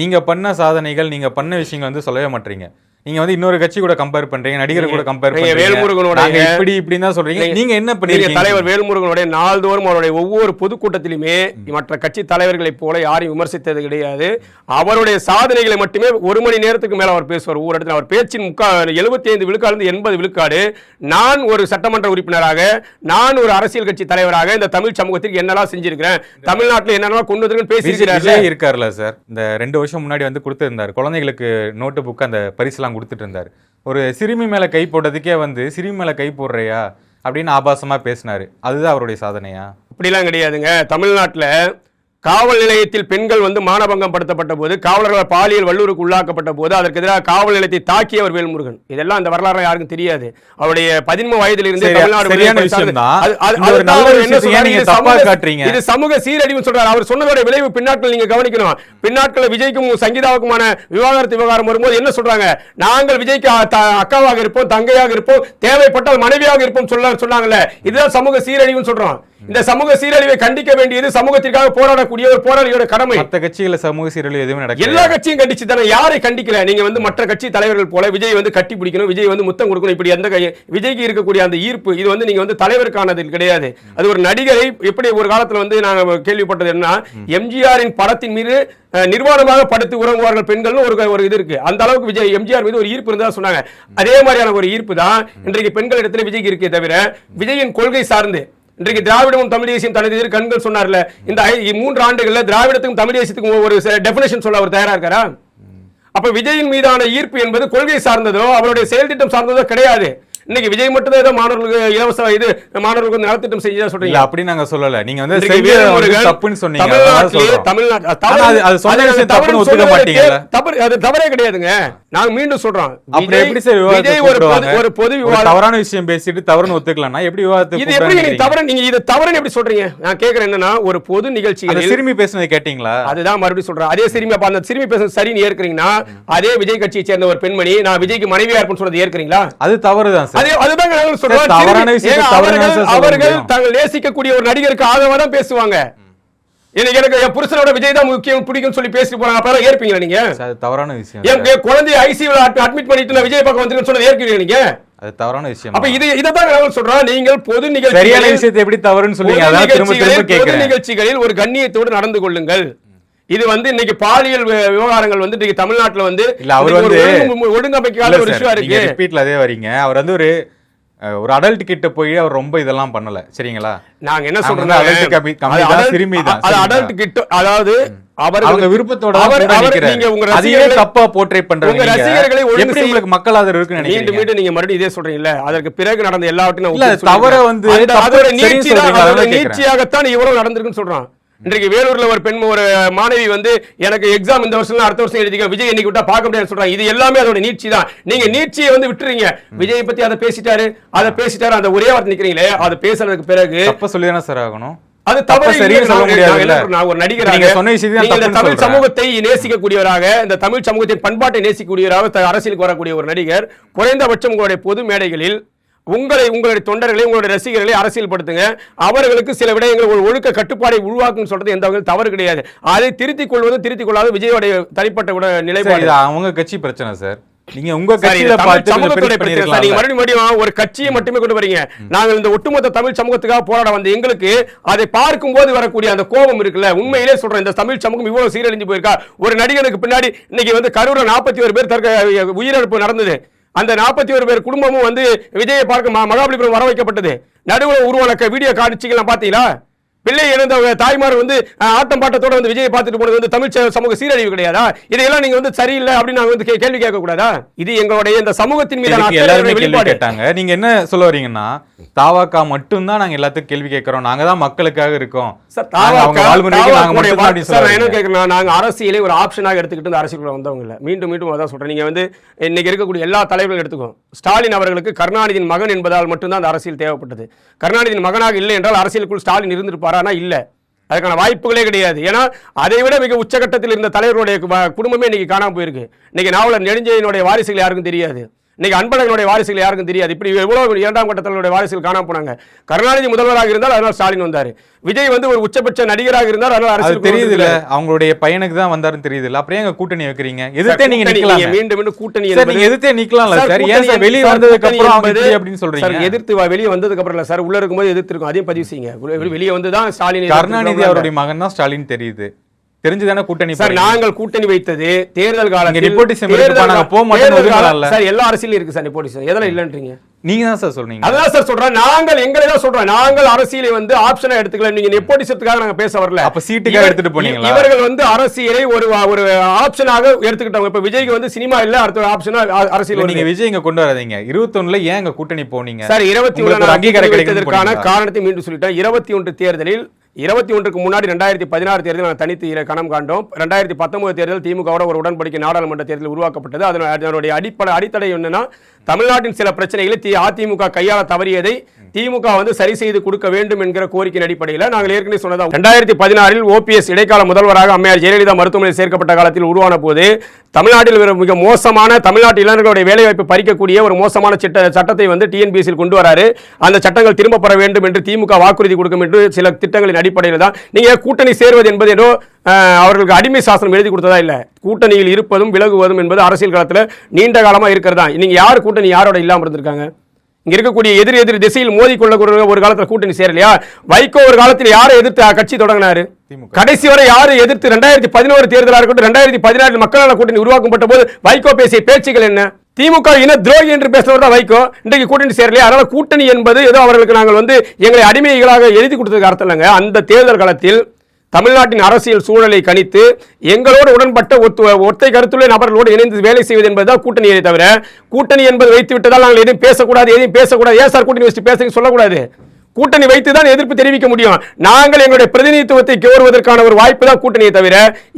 நீங்க பண்ண சாதனைகள், நீங்க பண்ண விஷயங்கள் சொல்லவே மாட்டீங்க. நீங்க இன்னொரு கட்சி கூட கம்பேர் பண்றீங்க, நடிகர் கூட கம்பேர் பண்றீங்க. வேல்முருகனோட இப்படி தான் சொல்றீங்க. நீங்க என்ன பண்ணீங்க? தலைவர் வேல்முருகனோட நாள்தோறும் அவருடைய ஒவ்வொரு பொதுக்கூட்டத்திலுமே மற்ற கட்சி தலைவர்களை போல யாரையும் விமர்சித்தது கிடையாது. அவருடைய சாதனைகளை மட்டுமே 1 மணி நேரத்துக்கு மேல அவர் பேசுவார். ஒவ்வொரு இடத்துல அவர் பேச்சின் 75 விழுக்காடு 80 விழுக்காடு நான் ஒரு சட்டமன்ற உறுப்பினராக, நான் ஒரு அரசியல் கட்சி தலைவராக இந்த தமிழ் சமூகத்திற்கு என்னெல்லாம் செஞ்சிருக்கிறேன், தமிழ்நாட்டில் என்னெல்லாம் கொண்டு வந்திருக்கேன் பேசியிருக்கிறார். இருக்காருல்ல சார், இந்த 2 வருஷம் முன்னாடி கொடுத்திருந்தார் குழந்தைகளுக்கு நோட்டு புக், அந்த பரிசுலாம் கொடுத்துட்டு இருந்தார். ஒரு சிறுமி மேல கை போட்டதுக்கே சிறுமி மேல கை போடுறியா அப்படின்னு ஆபாசமா பேசினாரு. அதுதான் அவருடைய சாதனையா? அப்படிலாம் கிடையாதுங்க. தமிழ்நாட்டில் காவல் நிலையத்தில் பெண்கள் வந்து மானபங்கம் படுத்தப்பட்ட போது, காவலர்கள் பாலியல் வல்லுறவுக்கு உள்ளாக்கப்பட்ட போது அதற்கு எதிராக காவல் நிலையத்தை தாக்கியவர் வேல்முருகன். இதெல்லாம் அந்த வரலாறு யாருக்கும் தெரியாது. அவருடைய 13 வயதிலிருந்து தமிழ்நாடு இது சமூக சீரழிவு சொல்றாரு. அவர் சொன்னதோட விளைவு பின்னாட்கள் நீங்க கவனிக்கணும். பின்னாட்கள் விஜய்க்கும் சங்கீதாவுக்குமான விவாகரத்து விவகாரம் வரும்போது என்ன சொல்றாங்க? நாங்கள் விஜய்க்கு அக்காவாக இருப்போம், தங்கையாக இருப்போம், தேவைப்பட்டால் மனைவியாக இருப்போம் சொன்னாங்கல்ல. இதுதான் சமூக சீரழிவுன்னு சொல்றோம். இந்த சமூக சீரழிவை கண்டிக்க வேண்டியது சமூகத்திற்காக போராடக்கூடிய ஒரு போராளியோட கடமை. மற்ற கட்சிகள சமூக சீரழிவு எதுவும் நடக்கல. எல்லா கட்சியும் கண்டிச்சு தானே. யாரை கண்டிக்கல? நீங்க வந்து மற்ற கட்சி தலைவர்கள் போல விஜய் வந்து கட்டி பிடிக்கணும், விஜய் வந்து முத்தம் கொடுக்கணும், இப்படி அந்த விஜய்க்கு இருக்கக்கூடிய அந்த ஈர்ப்பு இது வந்து நீங்க வந்து தலைவருக்கானது கிடையாது. அது ஒரு நடிகரை எப்படி ஒரு காலத்துல வந்து நாங்க கேள்விப்பட்டது என்ன, எம்ஜிஆரின் படத்தின் மீது நிர்வாணமாக படுத்து உறங்குவார்கள் பெண்கள் ஒரு இது இருக்கு. அந்த அளவுக்கு விஜய் எம்ஜிஆர் மீது ஒரு ஈர்ப்பு இருந்தா சொன்னாங்க. அதே மாதிரியான ஒரு ஈர்ப்பு தான் இன்றைக்கு பெண்கள் இடத்துல விஜய்க்கு இருக்கே தவிர விஜயின் கொள்கை சார்ந்து இன்றைக்கு திராவிடமும் தமிழ் தேசியம் தனது எதிர் கண்கள் சொன்னார்ல. இந்த 3 ஆண்டுகள்ல திராவிடத்துக்கும் தமிழ் தேசியத்துக்கும் ஒரு டெபினேஷன் சொல்ல அவர் தயாரா இருக்காரா? அப்ப விஜயின் மீதான ஈர்ப்பு என்பது கொள்கை சார்ந்ததோ அவருடைய செயல் திட்டம் சார்ந்ததோ கிடையாது. இன்னைக்கு விஜய் மட்டும் தான் ஏதோ மாணவர்களுக்கு இலவச இது மாணவர்களுக்கு வந்து நலத்திட்டம் செஞ்சதா சொல்றீங்க. அப்படி நாங்க சொல்லல. நீங்க வந்து தப்புன்னு சொன்னீங்க. அது தவறே கிடையாதுங்க. நாங்க மீண்டும் சொல்றோம். ஒரு பொது விவாதம் தவறான விஷயம் பேசிட்டு தவறுன்னு ஒத்துக்கலாம்னா எப்படி விவாதத்துக்கு இது எப்படி நீங்க தவறு நீங்க இத தவறுன்னு எப்படி சொல்றீங்க? நான் கேக்குறேன் என்னன்னா, ஒரு பொது நிகழ்ச்சிகளில் சிறுமி பேசுனது கேட்டீங்களா? அதுதான் மறுபடியும் சொல்றேன். அதே சிறுமி அப்ப அந்த சிறுமி பேசுறது சரின்னு ஏற்கறீங்கன்னா, அதே விஜய் கட்சியை சேர்ந்த ஒரு பெண்மணி நான் விஜய்க்கு மனைவியா இருப்பேன்னு சொல்றது ஏற்கறீங்களா? அது தவறுதான். அதுதான் சொல்றேன். அவர்கள் தாங்கள் நேசிக்கக்கூடிய ஒரு நடிகருக்கு ஆதரவா தான் பேசுவாங்க. எனக்கு என் புருஷனோட விஜய் தான் முக்கியம் பிடிக்கும் சொல்லி பேசிட்டு போறாங்க. அப்ப ஏற்பீங்களா நீங்க? தவறான விஷயம். என் குழந்தைய ஐசியூல அட்மிட் பண்ணிட்டு விஜய் பக்கம் வந்து சொன்னது ஏற்பீங்களா நீங்க? அது தவறான விஷயம். அப்ப இதான் நான் சொல்றேன். நீங்கள் பொது நிகழ்ச்சி சரியான விஷயத்தை எப்படி தவறுன்னு சொல்றீங்க? அதான் திரும்ப திரும்ப கேக்குறேன். நிகழ்ச்சிகளில் ஒரு கண்ணியத்தோடு நடந்து கொள்ளுங்கள். இது வந்து இன்னைக்கு பாலியல் விவகாரங்கள் வந்து இன்னைக்கு தமிழ்நாட்டுல வந்து அவர் வந்து ஒழுங்கமைக்காத ஒரு விஷயம் இருக்கு. ரிப்பீட்ல அதே வரீங்க. அவர் வந்து ஒரு அடல்ட் கிட்ட போய் அவர் ரொம்ப இதெல்லாம் பண்ணல. சரிங்களா? நாங்க என்ன சொல்றோம், அடல்ட் கிட்ட அதாவது அவங்க விருப்பத்தோட தப்பா போர்ட்ரே பண்றாங்க. ரசிகர்களை எப்படி உங்களுக்கு மக்கள் ஆதரவு இருக்குன்னு நினைக்கிறீங்க? மீண்டும் நீங்க மறுபடியும் இதே சொல்றீங்களா? அதற்கு பிறகு நடந்த எல்லாவற்றையும் இல்ல தவற வந்து அதோட நீட்சியாகத்தான் இவரும் நடந்திருக்குன்னு சொல்றான். இன்றைக்கு வேலூர்ல ஒரு மாணவி வந்து எனக்கு எக்ஸாம் இந்த வருஷம் அடுத்த வருஷம் எழுதிக்க, விஜய் இன்னைக்கு விட்டா பார்க்க முடியாது சொல்றாங்க. இது எல்லாமே அதோட நீட்சி தான். நீங்க நீட்சியை வந்து விட்டுறீங்க. விஜய் பத்தி அதை பேசிட்டாரு அந்த ஒரே வார்த்தை நிக்கிறீங்களே, அதை பேசுறதுக்கு பிறகு தப்ப சொல்லிதானே சார் ஆகணும். அது தவறு சொல்ல முடியாது. நான் ஒரு நடிகராக தமிழ் சமூகத்தை நேசிக்கக்கூடியவராக, இந்த தமிழ் சமூகத்தின் பண்பாட்டை நேசிக்கக்கூடியவராக அரசியலுக்கு வரக்கூடிய ஒரு நடிகர், குறைந்தபட்சம் உங்களுடைய பொது மேடைகளில் உங்களுடைய தொண்டர்களை உங்களுடைய ரசிகர்களை அரசியல் படுத்துங்க. அவர்களுக்கு சில விடயங்கள் ஒரு ஒழுக்க கட்டுப்பாடை உருவாக்குன்னு சொல்றது எந்த வகையில் தவறு கிடையாது. அதை திருத்திக் கொள்வது திருத்திக் கொள்ளாத விஜயோடைய தனிப்பட்ட நிலைப்பாடு அவங்க கட்சி பிரச்சனை சார். நீங்க உங்க கட்சியில மறுபடியும் ஒரு கட்சியை மட்டுமே கொண்டு வரீங்க. நாங்கள் இந்த ஒட்டுமொத்த தமிழ் சமூகத்துக்காக போராட வந்த எங்களுக்கு அதை பார்க்கும் போது வரக்கூடிய அந்த கோபம் இருக்குல்ல, உண்மையிலே சொல்றேன். இந்த தமிழ் சமூகம் இவ்வளவு சீரழிஞ்சு போயிருக்கா. ஒரு நடிகனுக்கு பின்னாடி இன்னைக்கு வந்து கரூர்ல 41 பேர் உயிரிழப்பு நடந்தது. அந்த 41 பேர் குடும்பமும் வந்து விஜயை பார்க்க மகாபலிபுரம் வர வைக்கப்பட்டது. நடுவில் உருவான வீடியோ காட்சிகள் பாத்தீங்களா? பிள்ளை இழந்த தாய்மார் வந்து ஆட்டம் பாட்டத்தோட வந்து விஜயை பார்த்துட்டு போனது வந்து தமிழ் சமூக சீரழிவு கிடையாதா? இதையெல்லாம் நீங்க வந்து சரியில்லை அப்படின்னு நாங்க வந்து கேள்வி கேட்க கூடாதா? இது எங்களுடைய இந்த சமூகத்தின் மீது கேட்டாங்க. நீங்க என்ன சொல்ல வரீங்கன்னா, தாவாக்கா மட்டும் தான் நாங்க எல்லாத்துக்கும் கேள்வி கேட்கிறோம், நாங்க தான் மக்களுக்காக இருக்கோம். நாங்க அரசியலை ஒரு ஆப்ஷனாக எடுத்துக்கிட்டு அரசியல் வந்தவங்க இல்ல. மீண்டும் மீண்டும் அதான் சொல்றேன். நீங்க வந்து இன்னைக்கு இருக்கக்கூடிய எல்லா தலைவர்களும் எடுத்துக்கோ. ஸ்டாலின் அவர்களுக்கு கருணாநிதியின் மகன் என்பதால் மட்டும்தான் அந்த அரசியல் தேவைப்பட்டது. கருணாநிதியின் மகனாக இல்லை என்றால் அரசியலுக்குள் ஸ்டாலின் இருந்திருப்பாரா? இல்ல, அதுக்கான வாய்ப்புகளே கிடையாது. ஏன்னா அதை விட மிக உச்சகட்டத்தில் இருந்த தலைவருடைய குடும்பமே இன்னைக்கு காணாம போயிருக்கு. இன்னைக்கு நாவலர் நெடுஞ்செழியனுடைய வாரிசுகள் யாருக்கும் தெரியாது. இன்னைக்கு அன்பழகனுடைய வாரிசுகள் யாருக்கும் தெரியாது. இப்படி எவ்வளவு 2ஆம் கட்ட தலைவருடைய வாரிசுகள் காணாம போனாங்க. கருணாநிதி முதல்வராக இருந்தால் அதனால ஸ்டாலின் வந்தாரு. விஜய் வந்து ஒரு உச்சபட்ச நடிகராக இருந்தார், அதனால அரசியல் தெரியுது இல்ல, அவங்களுடைய பையனுக்கு தான் வந்தாருன்னு தெரியுது இல்ல. அப்புறம் எங்க கூட்டணி வைக்கிறீங்க? எதிர்த்தே நீங்க நிக்கலாம். மீண்டும் மீண்டும் கூட்டணி நீங்க எதிர்த்தே நிக்கலாம்ல சார். ஏன் சார் வெளிய வந்ததுக்கு அப்புறம் அப்படின்னு சொல்றீங்க? சார் எதிர்த்து வெளிய வந்ததுக்கு அப்புறம் இல்ல சார், உள்ள இருக்கும்போது எதிர்த்து இருக்கும். அதையும் பதிவு செய்யுங்க. வெளிய வந்து தான் ஸ்டாலின் கருணாநிதி அவருடைய மகன் தான் ஸ்டாலின் தெரியுது. தெரிஞ்சுதானே கூட்டணி சார். நாங்கள் கூட்டணி வைத்தது தேர்தல் காலத்தில் எல்லா அரசியலும் இருக்கு சார். நெப்போட்டிசம் எதெல்லாம் இல்லன்றீங்க? நீங்க தான் சார் சொல்றீங்க. அதான் சார் சொல்றேன். நாங்கள் எங்களை தான் சொல்றோம். நாங்கள் அரசியலை வந்து ஆப்ஷனா எடுத்துக்கல. நீங்க நெப்போட்டிசத்துக்காக நாங்க பேச வரல. அப்ப சீட்டுக்காக எடுத்துட்டு போனீங்களா? இவர்கள் வந்து அரசியலை ஒரு ஆப்ஷனாக எடுத்துக்கிட்டாங்க. இப்ப விஜய்க்கு வந்து சினிமா இல்ல, அடுத்த ஆப்ஷனா அரசியல். நீங்க விஜய் இங்க கொண்டு வராதீங்க. 21ல ஏன் இங்க கூட்டணி போனீங்க சார்? 21 அங்கீகாரம் கிடைக்கிறதுக்கான காரணத்தை மீண்டும் சொல்லிட்டேன். 21 தேர்தலில் 21க்கு முன்னாடி 2016 தேர்தல் நாங்கள் தனித்து கணம் காண்டோம். 2019 தேர்தல் திமுகவோட ஒரு உடன்படிக்கை நாடாளுமன்ற தேர்தல் உருவாக்கப்பட்டது. அதனுடைய அடித்தடை என்னன்னா, தமிழ்நாட்டின் சில பிரச்சனைகளை அதிமுக கையாள தவறியதை திமுக வந்து சரி செய்து கொடுக்க வேண்டும் என்கிற கோரிக்கையின் அடிப்படையில் நாங்கள் ஏற்கனவே சொன்னதா 2016 ஓபிஎஸ் இடைக்கால முதல்வராக அம்மையார் ஜெயலலிதா மருத்துவமனையில் சேர்க்கப்பட்ட காலத்தில் உருவான போது தமிழ்நாட்டில் மிக மோசமான தமிழ்நாட்டு இளைஞர்களுடைய வேலைவாய்ப்பு பறிக்கக்கூடிய ஒரு மோசமான சட்டத்தை வந்து டிஎன்பிஎஸ்சியில் கொண்டு வராரு. அந்த சட்டங்கள் திரும்ப பெற வேண்டும் என்று திமுக வாக்குறுதி கொடுக்கும் என்று சில திட்டங்களின் அடிப்படையில் தான் நீங்க கூட்டணி சேர்வது என்பது ஏதோ அவர்களுக்கு அடிமை சாசனம் எழுதி கொடுத்ததா இல்ல. கூட்டணியில் இருப்பதும் விலகுவதும் என்பது அரசியல் காலத்தில் நீண்ட காலமா இருக்கிறதா. நீங்க யார் கூட்டணி யாரோட இல்லாம இருந்திருக்காங்க? இங்க இருக்கக்கூடிய எதிர் திசையில் மோதிக்கொள்ள ஒரு காலத்தில் கூட்டணி சேரலையா? வைகோ ஒரு காலத்தில் யாரை எதிர்த்து கட்சி தொடங்கினாரு? கடைசி வரை யாரை எதிர்த்து 2011 தேர்தலாக இருக்கட்டும், 2014 மக்கள் நல கூட்டணி உருவாக்கப்பட்ட போது வைகோ பேசிய பேச்சுகள் என்ன? திமுக இன துரோகி என்று பேசுறவர் தான் வைகோ. இன்றைக்கு கூட்டணி சேரலையா? அதனால கூட்டணி என்பது ஏதோ அவர்களுக்கு நாங்கள் வந்து எங்களை அடிமைகளாக எழுதி கொடுத்ததுக்கு அர்த்தம் இல்லைங்க. அந்த தேர்தல் காலத்தில் தமிழ்நாட்டின் அரசியல் சூழலை கணித்து எங்களோடு உடன்பட்ட ஒற்றை கருத்துள்ள நபர்களோடு இணைந்து வேலை செய்வது என்பதுதான் கூட்டணியை தவிர, கூட்டணி என்பது வைத்து விட்டதால் நாங்கள் எதையும் பேசக்கூடாது. ஏன் சார் கூட்டணி வச்சு பேச சொல்லக்கூடாது? கூட்டணி வைத்து தான் எதிர்ப்பு தெரிவிக்க முடியும். நாங்கள் எங்களுடைய பிரதிநிதித்துவத்தை கோருவதற்கான ஒரு வாய்ப்பு தான் கூட்டணியை தவிர,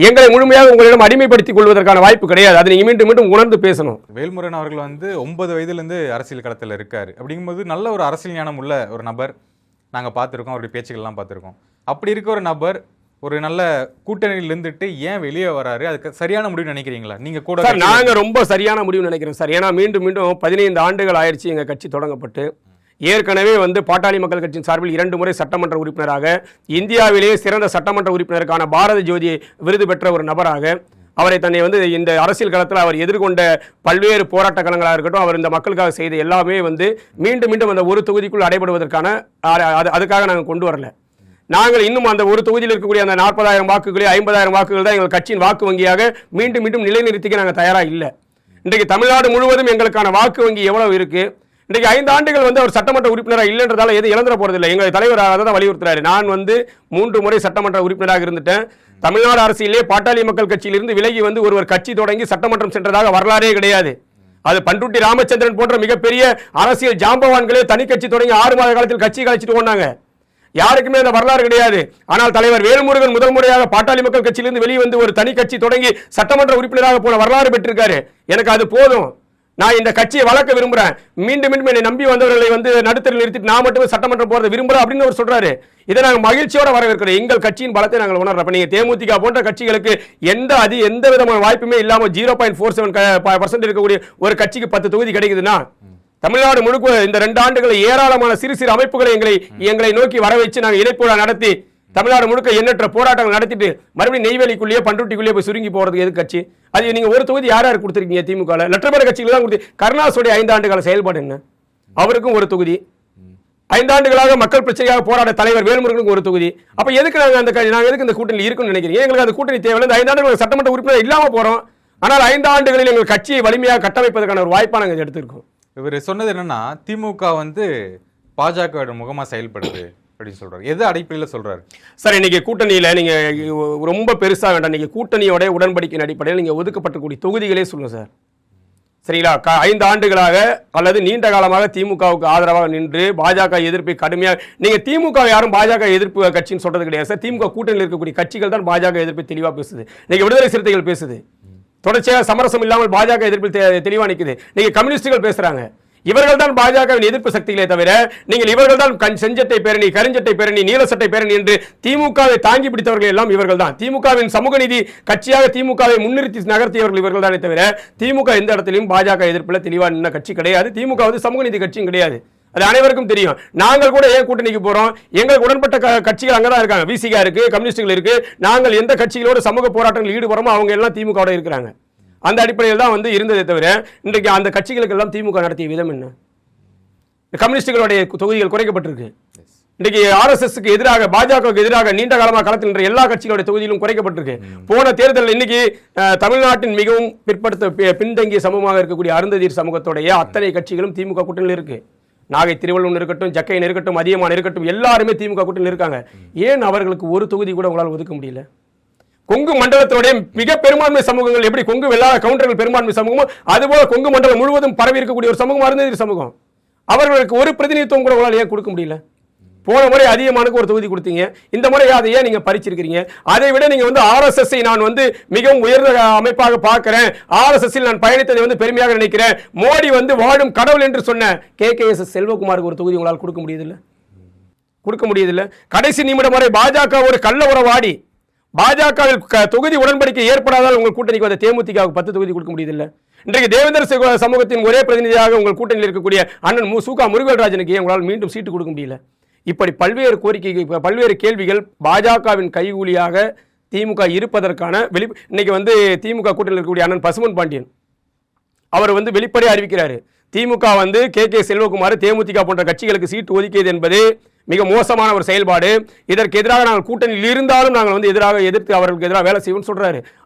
எங்களை முழுமையாக உங்களிடம் அடிமைப்படுத்திக் கொள்வதற்கான வாய்ப்பு கிடையாது. அதை நீங்க மீண்டும் மீண்டும் உணர்ந்து பேசணும். வேல்முருகன் அவர்கள் வந்து 9 வயதிலிருந்து அரசியல் களத்தில் இருக்காரு. அப்படிங்கும்போது நல்ல ஒரு அரசியல் ஞானம் உள்ள ஒரு நபர் நாங்கள் பார்த்துருக்கோம், அவருடைய பேச்சுக்கள்லாம் பார்த்துருக்கோம். அப்படி இருக்க ஒரு நபர் ஒரு நல்ல கூட்டணியில் இருந்துட்டு ஏன் வெளியே வராரு? அதுக்கு சரியான முடிவு நினைக்கிறீங்களா? நீங்க கூட நாங்க ரொம்ப சரியான முடிவு நினைக்கிறோம் சார். ஏன்னா மீண்டும் 15 ஆண்டுகள் ஆயிடுச்சு எங்க கட்சி தொடங்கப்பட்டு. ஏற்கனவே வந்து பாட்டாளி மக்கள் கட்சியின் சார்பில் 2 முறை சட்டமன்ற உறுப்பினராக, இந்தியாவிலேயே சிறந்த சட்டமன்ற உறுப்பினருக்கான பாரத ஜோதி விருது பெற்ற ஒரு நபராக அவரை தன்னை வந்து இந்த அரசியல் களத்தில் அவர் எதிர்கொண்ட பல்வேறு போராட்ட களங்களாக இருக்கட்டும், அவர் இந்த மக்களுக்காக செய்த எல்லாமே வந்து மீண்டும் அந்த ஒரு தொகுதிக்குள் அடைபடுவதற்கான அதுக்காக நாங்கள் கொண்டு வரல. நாங்கள் இன்னும் அந்த ஒரு தொகுதியில் இருக்கக்கூடிய அந்த 40,000 வாக்குகளே 50,000 வாக்குகள் தான் எங்கள் கட்சியின் வாக்கு வங்கியாக மீண்டும் நிலைநிறுத்திக்க நாங்கள் தயாராக இல்லை. இன்றைக்கு தமிழ்நாடு முழுவதும் எங்களுக்கான வாக்கு வங்கி எவ்வளவு இருக்கு? இன்றைக்கு 5 ஆண்டுகள் வந்து அவர் சட்டமன்ற உறுப்பினராக இல்லைன்றதால எதுவும் இழந்துட போறதில்லை. எங்கள் தலைவர் அதை தான் வலியுறுத்துறாரு. நான் வந்து 3 முறை சட்டமன்ற உறுப்பினராக இருந்துட்டேன். தமிழ்நாடு அரசியலே பாட்டாளி மக்கள் கட்சியிலிருந்து விலகி வந்து ஒருவர் கட்சி தொடங்கி சட்டமன்றம் சென்றதாக வரலாறே கிடையாது. அது பண்ருட்டி ராமச்சந்திரன் போன்ற மிகப்பெரிய அரசியல் ஜாம்பவான்களே தனி கட்சி தொடங்கி 6 மாத காலத்தில் கட்சி கழிச்சிட்டு போனாங்க. யாருக்குமே அந்த வரலாறு கிடையாது. ஆனால் தலைவர் வேல்முருகன் முதல் முறையாக பாட்டாளி மக்கள் கட்சியிலிருந்து வெளியே வந்து ஒரு தனி கட்சி தொடங்கி சட்டமன்ற உறுப்பினராக போன வரலாறு பெற்றிருக்காரு. எனக்கு அது போதும். நான் இந்த கட்சியை வளர்க்க விரும்புறேன். மீண்டும் என்னை நம்பி வந்தவர்களை வந்து நடுத்தரில் நிறுத்திட்டு நான் மட்டுமே சட்டமன்றம் போறதை விரும்புறேன் அப்படின்னு அவர் சொல்றாரு. இதை நாங்கள் மகிழ்ச்சியோட வரவேற்கிறோம். எங்கள் கட்சியின் பலத்தை நாங்கள் உணர்றோம். நீங்க தேமுதிக போன்ற கட்சிகளுக்கு எந்த விதமான வாய்ப்புமே இல்லாம 0.47% இருக்கக்கூடிய ஒரு கட்சிக்கு 10 தொகுதி கிடைக்குதுன்னா, தமிழ்நாடு முழுக்க இந்த 2 ஆண்டுகளை ஏராளமான சிறு அமைப்புகளை எங்களை நோக்கி வர வச்சு நாங்கள் இணைப்போட நடத்தி தமிழ்நாடு முழுக்க எண்ணற்ற போராட்டங்கள் நடத்திட்டு மறுபடியும் நெய்வேலிக்குள்ளேயே பண்ருட்டிக்குள்ளேயே போய் சுருங்கி போறதுக்கு எது கட்சி? அது நீங்க ஒரு தொகுதி யார் கொடுத்துருக்கீங்க? திமுக லட்சப்பேர கட்சிகள் தான் கொடுத்து. கருணாசுடைய 5 ஆண்டு கால செயல்பாடு என்ன? அவருக்கும் ஒரு தொகுதி. 5 ஆண்டுகளாக மக்கள் பிரச்சனையாக போராட தலைவர் வேல்முருகனுக்கு ஒரு தொகுதி. அப்ப எதுக்கு நாங்கள் எதுக்கு இந்த கூட்டணி இருக்குன்னு நினைக்கிறீங்க? எங்களுக்கு அந்த கூட்டணி தேவையில்லை. இந்த 5 ஆண்டுகள் சட்டமன்ற உறுப்பினர் இல்லாம போறோம். ஆனால் 5 ஆண்டுகளில் எங்கள் கட்சியை வலிமையாக கட்டமைப்பதற்கான ஒரு வாய்ப்பா நாங்கள் எடுத்திருக்கோம். இவர் சொன்னது என்னன்னா, திமுக வந்து பாஜக முகமா செயல்படுது அப்படின்னு சொல்றாரு. எது அடிப்படையில் சொல்றாரு சார்? இன்னைக்கு கூட்டணியில நீங்க ரொம்ப பெருசா வேண்டாம். இன்னைக்கு கூட்டணியோட உடன்படிக்கையின் அடிப்படையில் நீங்க ஒதுக்கப்பட்டக்கூடிய தொகுதிகளே சொல்லுங்க சார். சரிங்களா? 5 ஆண்டுகளாக அல்லது நீண்ட காலமாக திமுகவுக்கு ஆதரவாக நின்று பாஜக எதிர்ப்பை கடுமையாக, நீங்க திமுக யாரும் பாஜக எதிர்ப்பு கட்சின்னு சொல்றது கிடையாது சார். திமுக கூட்டணியில் இருக்கக்கூடிய கட்சிகள் தான் பாஜக எதிர்ப்பை தெளிவா பேசுது. நீங்க விடுதலை சிறுத்தைகள் பேசுது. தொடர்ச்சியாக சமரசம் இல்லாமல் பாஜக எதிர்ப்பில் தெளிவா நிற்குது. நீங்க கம்யூனிஸ்டுகள் பேசுறாங்க. இவர்கள் தான் பாஜகவின் எதிர்ப்பு சக்திகளே தவிர, நீங்கள் இவர்கள் தான் செஞ்சட்டை பேரணி, கருஞ்சட்டை பேரணி, நீல சட்டை பேரணி என்று திமுகவை தாங்கி பிடித்தவர்கள் எல்லாம் இவர்கள் தான். திமுகவின் சமூக நீதி கட்சியாக திமுகவை முன்னிறுத்தி நகர்த்தியவர்கள் இவர்கள் தானே தவிர, திமுக எந்த இடத்திலும் பாஜக எதிர்ப்பில் தெளிவா நின்ன கட்சி கிடையாது. திமுக வந்து சமூக நீதி கட்சியும் கிடையாது. அது அனைவருக்கும் தெரியும். நாங்கள் கூட ஏன் கூட்டணிக்கு போறோம்? எங்களுக்கு உடன்பட்ட கட்சிகள் அங்கதான் இருக்காங்க. விசிகா இருக்கு, கம்யூனிஸ்டுகள் இருக்கு. நாங்கள் எந்த கட்சிகளோடு சமூக போராட்டங்கள் ஈடுபடுறோமோ அவங்க எல்லாம் திமுக இருக்கிறாங்க. அந்த அடிப்படையில் தான் வந்து இருந்ததே தவிர, இன்றைக்கு அந்த கட்சிகளுக்கு எல்லாம் திமுக நடத்திய விதம் என்ன? கம்யூனிஸ்டுகளுடைய தொகுதிகள் குறைக்கப்பட்டிருக்கு. இன்றைக்கு RSSக்கு எதிராக, பாஜகவுக்கு எதிராக நீண்ட காலமாக களத்தில் நின்ற எல்லா கட்சிகளுடைய தொகுதியிலும் குறைக்கப்பட்டிருக்கு. போன தேர்தலில் இன்னைக்கு தமிழ்நாட்டின் மிகவும் பின்தங்கிய சமூகமாக இருக்கக்கூடிய அருந்ததியர் சமூகத்துடைய அத்தனை கட்சிகளும் திமுக கூட்டணியில் இருக்கு. நாகை திருவள்ளுவர் இருக்கட்டும், ஜக்கையன் இருக்கட்டும், அதியமான் இருக்கட்டும், எல்லாருமே திமுக கூட்டணியில் இருக்காங்க. ஏன் அவர்களுக்கு ஒரு தொகுதி கூட உங்களால் ஒதுக்க முடியல? கொங்கு மண்டலத்தோடைய மிக பெரும்பான்மை சமூகங்கள் எப்படி கொங்கு வெள்ளாள கவுண்டர்கள் பெரும்பான்மை சமூகமோ அதுபோல கொங்கு மண்டலம் முழுவதும் பரவி இருக்கக்கூடிய ஒரு சமூகம் அருந்ததியர் சமூகம். அவர்களுக்கு ஒரு பிரதிநிதித்துவம் கூட உங்களால் ஏன் கொடுக்க முடியல? போன முறை அதிகமானுக்கு ஒரு தொகுதி கொடுத்தீங்க, இந்த முறை அதை ஏன் நீங்க பறிச்சிருக்கிறீங்க? அதை விட நீங்க வந்து ஆர்எஸ்எஸ் நான் வந்து மிகவும் உயர்ந்த அமைப்பாக பார்க்கிறேன், ஆர்எஸ்எஸ் நான் பயணித்ததை வந்து பெருமையாக நினைக்கிறேன், மோடி வந்து வாழும் கடவுள் என்று சொன்ன KKS செல்வகுமாருக்கு ஒரு தொகுதி உங்களால் கொடுக்க முடியுதில்ல? கொடுக்க முடியுதில்ல? கடைசி நிமிடம் வரை பாஜக ஒரு கள்ள உறவாடி பாஜகவில் தொகுதி உடன்படிக்கை ஏற்படாதால் உங்கள் கூட்டணிக்கு வந்த தேமுதிகவுக்கு 10 தொகுதி கொடுக்க முடியுதில்லை. இன்றைக்கு தேவேந்திர சமூகத்தின் ஒரே பிரதிநிதியாக உங்கள் கூட்டணியில் இருக்கக்கூடிய அண்ணன் சு.க. முருகராஜனுக்கு உங்களால் மீண்டும் சீட்டு கொடுக்க முடியல. இப்படி பல்வேறு கோரிக்கைகள், பல்வேறு கேள்விகள் பாஜகவின் கைகூலியாக திமுக இருப்பதற்கான இன்னைக்கு வந்து திமுக கூட்டணியில் இருக்கக்கூடிய அண்ணன் பசுமன் பாண்டியன் அவர் வந்து வெளிப்படையாக அறிவிக்கிறாரு, திமுக வந்து KK செல்வகுமார் தேமுதிக போன்ற கட்சிகளுக்கு சீட்டு ஒதுக்கியது என்பது மிக மோசமான ஒரு செயல்பாடு, இதற்கு எதிராக நாங்கள் கூட்டணியில் இருந்தாலும் நாங்கள் வந்து எதிர்த்து அவர்களுக்கு எதிராக வேலை செய்வோம்னு சொல்றாரு.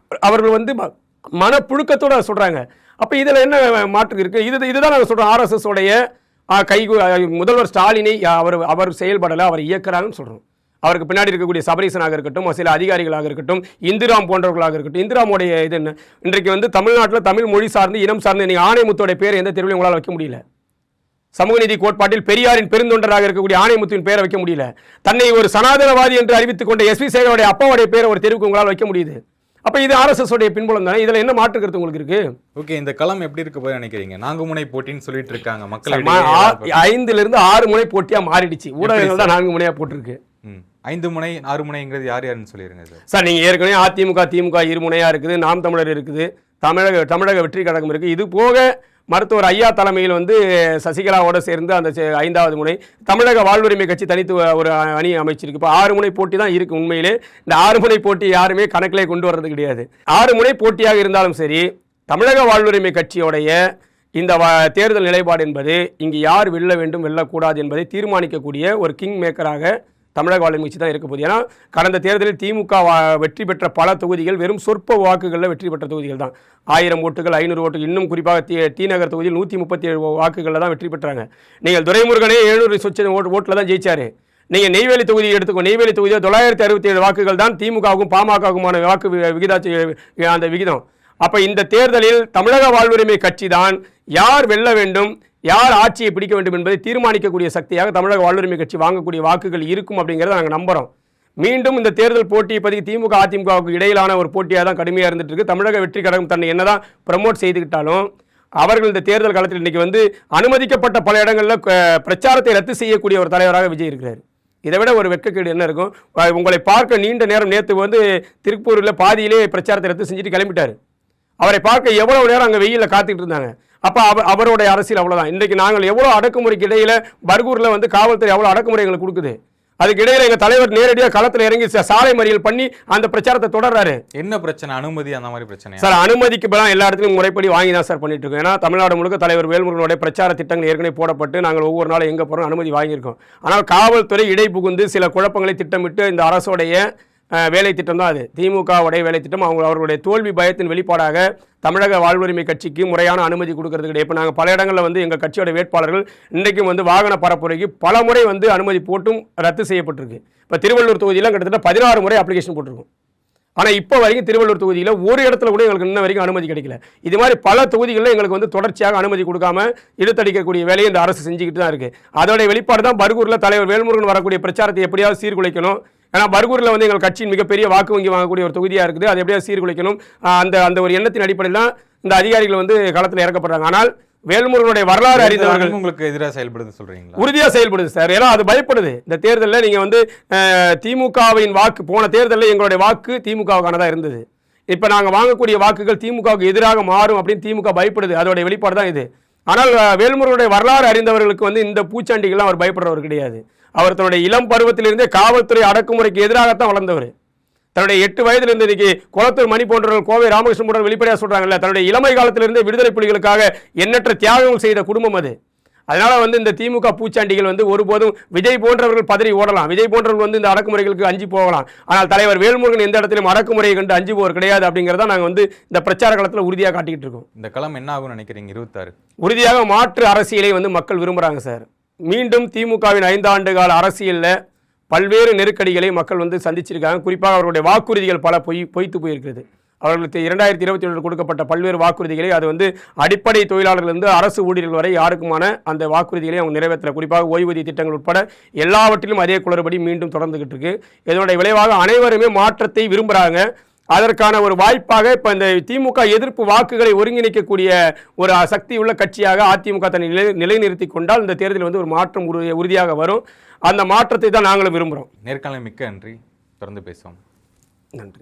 அவர்கள் வந்து மனப்புழுக்கத்தோட சொல்றாங்க. அப்ப இதுல என்ன மாற்று இருக்கு? இதுதான் நாங்கள் சொல்றோம், RSS உடைய முதல்வர் ஸ்டாலினை அவர் செயல்படலை, அவர் இயக்குறாங்கன்னு சொல்றோம். அவருக்கு பின்னாடி இருக்கக்கூடிய சபரீசனாக இருக்கட்டும், சில அதிகாரிகளாக இருக்கட்டும், இந்திராம் போன்றவர்களாக இருக்கட்டும். இந்திராமுடைய இது என்ன? இன்றைக்கு வந்து தமிழ்நாட்டில் தமிழ் மொழி சார்ந்து இனம் சார்ந்து நீங்கள் ஆணைமுத்தோடைய பேர் எந்த தெருவிலும் உங்களால் வைக்க முடியல. சமூக நீதி கோட்பாட்டில் பெரியாரின் பெருந்தொண்டராக இருக்கக்கூடிய ஆணைமுத்துவின் பேரை வைக்க முடியல. தன்னை ஒரு சனாதனவாதி என்று அறிவித்துக் கொண்ட SP சேகருடைய அப்பாவுடைய பேரை ஒரு தெருவுக்கு உங்களால் வைக்க முடியுது. அப்ப இது RSS உடைய பின்புலம் தானே. இதுல என்ன மாற்றுக்கிறது உங்களுக்கு இருக்கு? ஓகே, இந்த களம் எப்படி இருக்க போய் நினைக்கிறீங்க? 4 முனை போட்டின்னு சொல்லிட்டு இருக்காங்க மக்கள். 5 இருந்து 6 முனை போட்டியா மாறிடுச்சு. ஊடகங்கள் தான் 4 முனையா போட்டிருக்கு. 5 முனை 6 முனைங்கிறது யாருன்னு சொல்லிருங்க சார். நீங்க ஏற்கனவே அதிமுக திமுக இருமுனையா இருக்குது, நாம் தமிழர் இருக்குது, தமிழக வெற்றி கழகம் இருக்கு. இது போக மருத்துவர் ஐயா தலைமையில் வந்து சசிகலாவோட சேர்ந்து அந்த 5வது முனை தமிழக வாழ்வுரிமை கட்சி தனித்து ஒரு அணி அமைச்சிருக்கு. இப்போ 6 முனை போட்டி தான் இருக்கு. உண்மையிலே இந்த 6 முனை போட்டி யாருமே கணக்கிலே கொண்டு வர்றது கிடையாது. 6 முனை போட்டியாக இருந்தாலும் சரி, தமிழக வாழ்வுரிமை கட்சியோடைய இந்த தேர்தல் நிலைப்பாடு என்பது இங்கு யார் வெல்ல வேண்டும் வெல்லக்கூடாது என்பதை தீர்மானிக்கக்கூடிய ஒரு கிங் மேக்கராக தமிழக வாழ்வுரிமை கட்சி தான் இருக்க போகுது. ஏன்னா கடந்த தேர்தலில் திமுக வெற்றி பெற்ற பல தொகுதிகள் வெறும் சொற்ப வாக்குகளில் வெற்றி பெற்ற தொகுதிகள் தான். 1000 ஓட்டுகள் 500 ஓட்டுகள், இன்னும் குறிப்பாக டி நகர் தொகுதியில் 137 வாக்குகளில் தான் வெற்றி பெற்றாங்க. நீங்கள் துரைமுருகனே 700 ஓட்டில் தான் ஜெயிச்சாரு. நீங்கள் நெய்வேலி தொகுதியை எடுத்துக்கோ, நெய்வேலி தொகுதியில் 967 வாக்குகள் தான் திமுகவுக்கும் பாமகவுக்குமான வாக்கு அந்த விகிதம். அப்ப இந்த தேர்தலில் தமிழக வாழ்வுரிமை கட்சி தான் யார் வெல்ல வேண்டும், யார் ஆட்சியை பிடிக்க வேண்டும் என்பதை தீர்மானிக்கக்கூடிய சக்தியாக தமிழக வாழ்வுரிமை கட்சி வாங்கக்கூடிய வாக்குகள் இருக்கும் அப்படிங்கிறத நாங்கள் நம்புறோம். மீண்டும் இந்த தேர்தல் போட்டி இப்போதைக்கு திமுக அதிமுகவுக்கு இடையிலான ஒரு போட்டியாக தான் கடுமையாக இருந்துட்டு இருக்கு. தமிழக வெற்றி கழகம் தன்னை என்னதான் ப்ரமோட் செய்துக்கிட்டாலும் அவர்கள் இந்த தேர்தல் காலத்தில் இன்னைக்கு வந்து அனுமதிக்கப்பட்ட பல இடங்களில் பிரச்சாரத்தை ரத்து செய்யக்கூடிய ஒரு தலைவராக விஜய் இருக்கிறார். இதை விட ஒரு வெட்கக்கேடு என்ன இருக்கும்? உங்களை பார்க்க நீண்ட நேரம் நேற்று வந்து திருப்பூரில் பாதியிலே பிரச்சாரத்தை ரத்து செஞ்சுட்டு கிளம்பிட்டார். அவரை பார்க்க எவ்வளவு நேரம் அங்கே வெயிலில் காத்துக்கிட்டு இருந்தாங்க. அப்போ அவருடைய அரசியல் அவ்வளோதான். இன்றைக்கு நாங்கள் எவ்வளோ அடக்குமுறைக்கு இடையில பர்கூரில் வந்து காவல்துறை எவ்வளோ அடக்குமுறை எங்களுக்கு கொடுக்குது. அதுக்கு இடையில எங்கள் தலைவர் நேரடியாக களத்தில் இறங்கி சாலை மறியல் பண்ணி அந்த பிரச்சாரத்தை தொடர்றாரு. என்ன பிரச்சனை? அனுமதி அந்த மாதிரி பிரச்சனை சார். அனுமதிக்கு பதிலாக எல்லா இடத்துலையும் முறைப்படி வாங்கி தான் சார் பண்ணிட்டு இருக்கோம். ஏன்னா தமிழ்நாடு முழுக்க தலைவர் வேல்முருகனுடைய பிரச்சார திட்டங்கள் ஏற்கனவே போடப்பட்டு நாங்கள் ஒவ்வொரு நாளும் எங்கே போகிறோம் அனுமதி வாங்கியிருக்கோம். ஆனால் காவல்துறை இடை புகுந்து சில குழப்பங்களை திட்டமிட்டு இந்த அரசுடைய வேலை திட்டம் தான் அது. திமுகவுடைய வேலை திட்டம். அவர்களுடைய தோல்வி பயத்தின் வெளிப்பாடாக தமிழக வாழ்வுரிமை கட்சிக்கு முறையான அனுமதி கொடுக்கறது கிடையாது. இப்போ நாங்கள் பல இடங்களில் வந்து எங்கள் கட்சியோட வேட்பாளர்கள் இன்றைக்கும் வந்து வாகன பரப்புரைக்கு பல முறை வந்து அனுமதி போட்டும் ரத்து செய்யப்பட்டிருக்கு. இப்போ திருவள்ளூர் தொகுதியில் கிட்டத்தட்ட 16 முறை அப்ளிகேஷன் போட்டிருக்கும். ஆனால் இப்போ வரைக்கும் திருவள்ளூர் தொகுதியில் ஒரு இடத்துல கூட எங்களுக்கு இன்ன வரைக்கும் அனுமதி கிடைக்கல. இது மாதிரி பல தொகுதிகளில் எங்களுக்கு வந்து தொடர்ச்சியாக அனுமதி கொடுக்காம இழுத்தடிக்கக்கூடிய வேலையை இந்த அரசு செஞ்சுக்கிட்டு தான் இருக்குது. அதோட வெளிப்பாடு தான் பர்கூரில் தலைவர் வேல்முருகன் வரக்கூடிய பிரச்சாரத்தை எப்படியாவது சீர்குலைக்கணும். ஏன்னா பர்கூரில் வந்து எங்கள் கட்சியின் மிகப்பெரிய வாக்கு வங்கி வாங்கக்கூடிய ஒரு தொகுதியாக இருக்குது. அதை எப்படியாவது சீர்குலைக்கணும். அந்த ஒரு எண்ணத்தின் அடிப்படையில் தான் இந்த அதிகாரிகள் வந்து களத்தில் இறக்கப்படுறாங்க. ஆனால் வேல்முருகனுடைய வரலாறு அறிந்தவர்கள் உங்களுக்கு எதிராக செயல்படுது சொல்றீங்களா? உறுதியாக செயல்படுது சார். ஏன்னா அது பயப்படுது. இந்த தேர்தலில் நீங்கள் வந்து திமுகவின் வாக்கு, போன தேர்தலில் எங்களுடைய வாக்கு திமுகவுக்கானதாக இருந்தது. இப்போ நாங்கள் வாங்கக்கூடிய வாக்குகள் திமுகவுக்கு எதிராக மாறும் அப்படின்னு திமுக பயப்படுது. அதோடைய வெளிப்பாடு தான் இது. ஆனால் வேல்முருகனுடைய வரலாறு அறிந்தவர்களுக்கு வந்து இந்த பூச்சாண்டிகள்லாம் அவர் பயப்படுறவர் கிடையாது. அவர் தன்னுடைய இளம் பருவத்திலிருந்தே காவல்துறை அடக்குமுறைக்கு எதிராகத்தான் வளர்ந்தவர். தன்னுடைய 8 வயதில் இருந்து இன்னைக்கு குளத்தூர் மணி போன்றவர்கள், கோவை ராமகிருஷ்ணன் போன்ற வெளிப்படையாக சொல்றாங்கல்ல, தன்னுடைய இளமை காலத்திலிருந்தே விடுதலை புலிகளுக்காக எண்ணற்ற தியாகங்கள் செய்த குடும்பம் அது. அதனால வந்து இந்த திமுக பூச்சாண்டிகள் வந்து ஒருபோதும் விஜய் போன்றவர்கள் பதறி ஓடலாம், விஜய் போன்றவர்கள் வந்து இந்த அடக்குமுறைகளுக்கு அஞ்சி போகலாம். ஆனால் தலைவர் வேல்முருகன் எந்த இடத்திலும் அடக்குமுறையை கண்டு அஞ்சி போவர் கிடையாது. அப்படிங்கிறத நாங்கள் வந்து இந்த பிரச்சார காலத்தில் உறுதியாக காட்டிக்கிட்டு இருக்கோம். இந்த களம் என்ன ஆகும் நினைக்கிறீங்க? 26 உறுதியாக மாற்று அரசியலை வந்து மக்கள் விரும்புகிறாங்க சார். மீண்டும் திமுகவின் 5 ஆண்டு கால அரசியலில் பல்வேறு நெருக்கடிகளை மக்கள் வந்து சந்திச்சிருக்காங்க. குறிப்பாக அவருடைய வாக்குறுதிகள் பல பொய்த்து போயிருக்கிறது. அவர்களுக்கு 2021 கொடுக்கப்பட்ட பல்வேறு வாக்குறுதிகளை அது வந்து அடிப்படை தொழிலாளர்களிருந்து அரசு ஊழியர்கள் வரை யாருக்குமான அந்த வாக்குறுதிகளை அவங்க நிறைவேற்றல. குறிப்பாக ஓய்வூதிய திட்டங்கள் உட்பட எல்லாவற்றிலும் அதே குளறுபடி மீண்டும் தொடர்ந்துகிட்டு இருக்கு. இதனுடைய விளைவாக அனைவருமே மாற்றத்தை விரும்புகிறாங்க. அதற்கான ஒரு வாய்ப்பாக இப்போ இந்த திமுக எதிர்ப்பு வாக்குகளை ஒருங்கிணைக்கக்கூடிய ஒரு சக்தி உள்ள கட்சியாக அதிமுக தன்னை நிலைநிறுத்தி கொண்டால் இந்த தேர்தலில் வந்து ஒரு மாற்றம் உறுதியாக வரும். அந்த மாற்றத்தை தான் நாங்களும் விரும்புகிறோம். நேர்காணல் மிக்க நன்றி. தொடர்ந்து பேசுவோம். நன்றி.